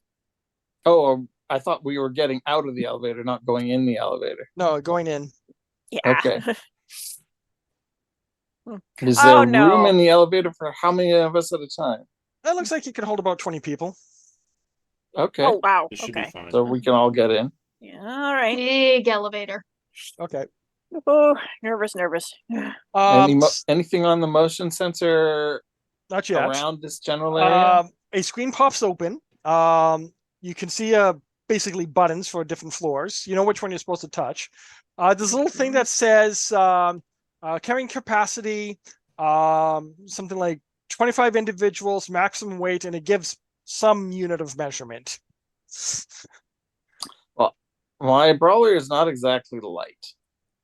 Oh, I thought we were getting out of the elevator, not going in the elevator. No, going in. Yeah. Okay. Is Oh, there no. room in the elevator for how many of us at a time? That looks like you can hold about 20 people. Okay, Oh wow. It should be Okay. fine. so we can all get in. Yeah. All right. Big elevator. Okay. Oh, nervous. Anything on the motion sensor Not yet. around this general area? A screen pops open. You can see basically buttons for different floors. You know which one you're supposed to touch. There's a little thing that says carrying capacity, something like 25 individuals, maximum weight, and it gives some unit of measurement. My brawler is not exactly light.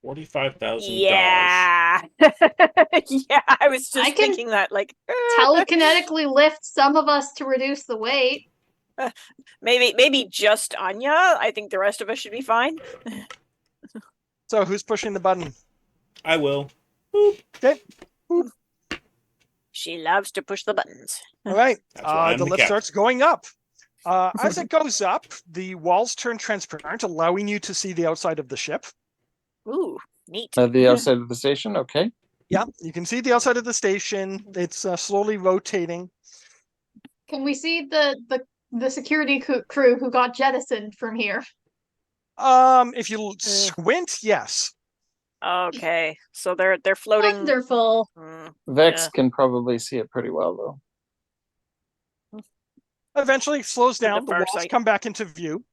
$45,000. Yeah. Yeah, I was I just can thinking that, like, Telekinetically lift some of us to reduce the weight. maybe just Anya. I think the rest of us should be fine. So who's pushing the button? I will. Okay. She loves to push the buttons. All right. That's why I'm The the lift captain. starts going up. As it goes up, the walls turn transparent, allowing you to see the outside of the ship. Ooh, neat. The outside of the station, okay. Yeah, you can see the outside of the station. It's slowly rotating. Can we see the security crew who got jettisoned from here? If you squint, yes. Okay, so they're floating. Wonderful. Vex Yeah. can probably see it pretty well, though. Eventually, it slows the down. The far walls side. come back into view.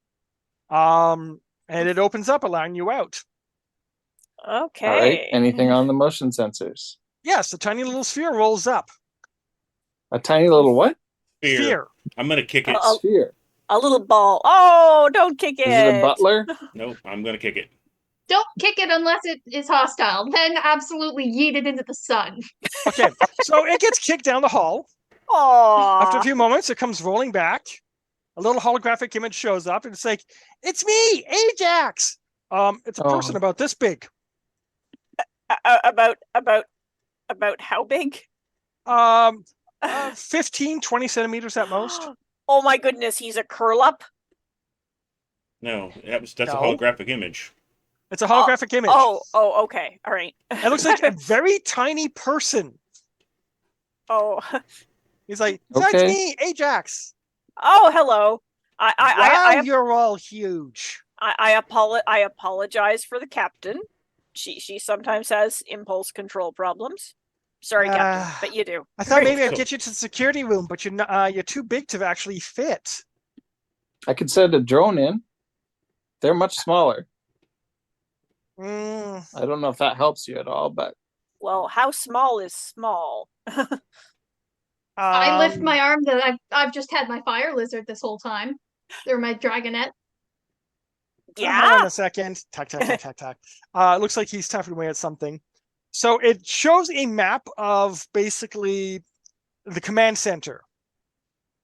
And it opens up, allowing you out. Okay. All right. Anything on the motion sensors? Yes, the tiny little sphere rolls up. A tiny little what? Fear. I'm gonna kick it. Uh-oh. Sphere. A little ball. Oh, don't kick it. Is it a butler? Nope, I'm gonna kick it. Don't kick it unless it is hostile. Then absolutely yeet it into the sun. Okay, so it gets kicked down the hall. Aw. After a few moments, it comes rolling back. A little holographic image shows up, and it's like, "It's me, Ajax." It's a person Oh. about this big. About how big? 15, 20 centimeters at most. Oh my goodness, he's a curl up. No, that's a No. holographic image. It's a holographic image. Oh, okay. All right. It looks like a very tiny person. Oh, He's like, "That's Okay. me, Ajax." oh, hello. Wow, you're all huge. I apologize for the captain. She sometimes has impulse control problems. Sorry, Captain, but you do. I thought maybe I'd So- get you to the security room, but you're too big to actually fit. I could send a drone in. They're much smaller. Mm, I don't know if that helps you at all, but Well, how small is small? I lift um, my arm that I've just had my fire lizard this whole time. Or my dragonette. Hang Yeah. on a second. Tack. It looks like he's tapping away at something. So it shows a map of basically the command center.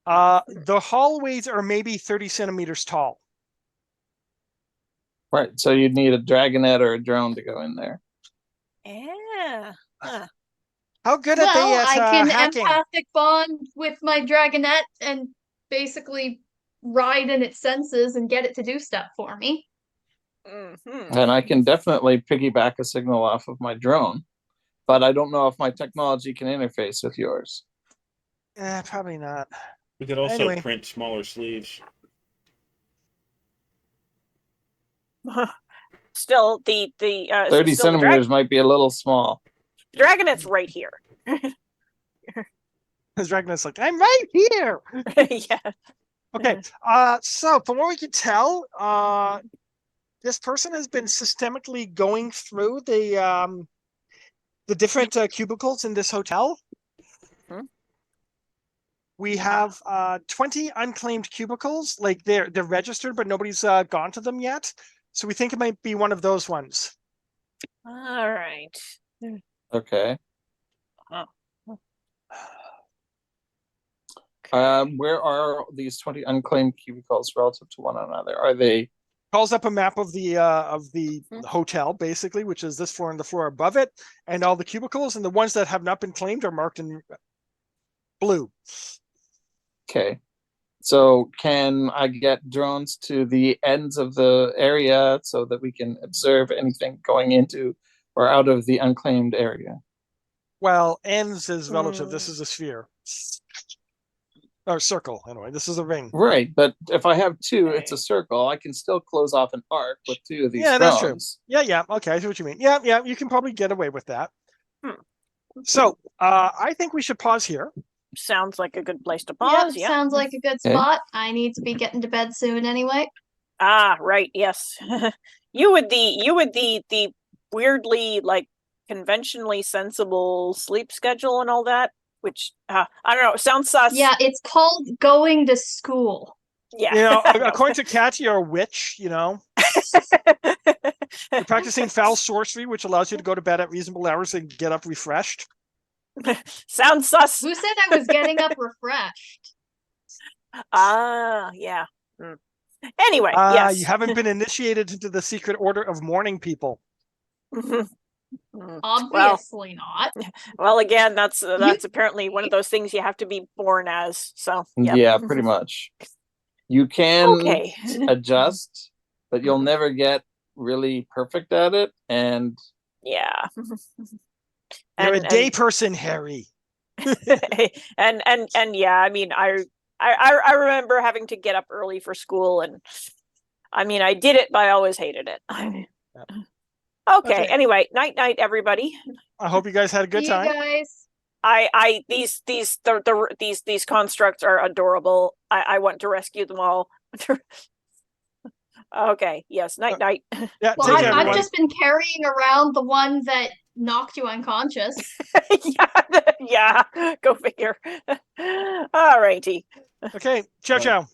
The hallways are maybe 30 centimeters tall. right. So you'd need a dragonette or a drone to go in there. Yeah. How good are they Well, at I can hacking? empathic bond with my dragonette and basically ride in its senses and get it to do stuff for me. Mm-hmm. And I can definitely piggyback a signal off of my drone, but I don't know if my technology can interface with yours. Probably not. We could also Anyway. print smaller sleeves. Still, the 30 still the centimeters might be a little small. dragonette's right here. His dragonette's like, "I'm right here." Yeah. Okay. So from what we can tell, this person has been systemically going through the different cubicles in this hotel. Hmm. We have 20 unclaimed cubicles. Like they're registered, but nobody's gone to them yet. So we think it might be one of those ones. All right. Okay. Huh. Where are these 20 unclaimed cubicles relative to one another? Are they Calls up a map of the hotel, basically, which is this floor and the floor above it, and all the cubicles, and the ones that have not been claimed are marked in blue. okay? So can I get drones to the ends of the area so that we can observe anything going into or out of the unclaimed area? Well, ends is relative. This Hmm. is a sphere. Or circle, anyway. This is a ring. Right, but if I have two, it's a circle. I can still close off an arc with two of these Yeah, that's true. drones. Yeah. Okay, I see what you mean. Yeah, you can probably get away with that. Hmm. So, I think we should pause here. Sounds like a good place to Yep, pause. Yeah. sounds like a good Okay. spot. I need to be getting to bed soon anyway. Ah, right. Yes. You with the weirdly like conventionally sensible sleep schedule and all that, which I don't know. Sounds sus. Yeah, it's called going to school. Yeah. You know, I know. according to Kat, you're a witch, you know. You're practicing foul sorcery, which allows you to go to bed at reasonable hours and get up refreshed. Sounds sus. Who said I was getting up refreshed? Ah, yeah. Hmm. Anyway, yes. You haven't been initiated into the secret order of morning people. Mhm. Mhm. Obviously not. Well, again, that's apparently one of those things you have to be born as. So yep. Yeah, pretty much. You can Okay. adjust, but you'll never get really perfect at it. And Yeah. You're And- a day person, Harry. and yeah, I mean, I remember having to get up early for school, and I mean, I did it, but I always hated it. Okay. Okay. Anyway, night, everybody. I hope you guys had a good See time. you guys. These constructs are adorable. I want to rescue them all. Okay. Yes. Night. Yeah, Well, take care, I've everyone. just been carrying around the one that knocked you unconscious. Yeah. Go figure. All righty. Okay, ciao, ciao.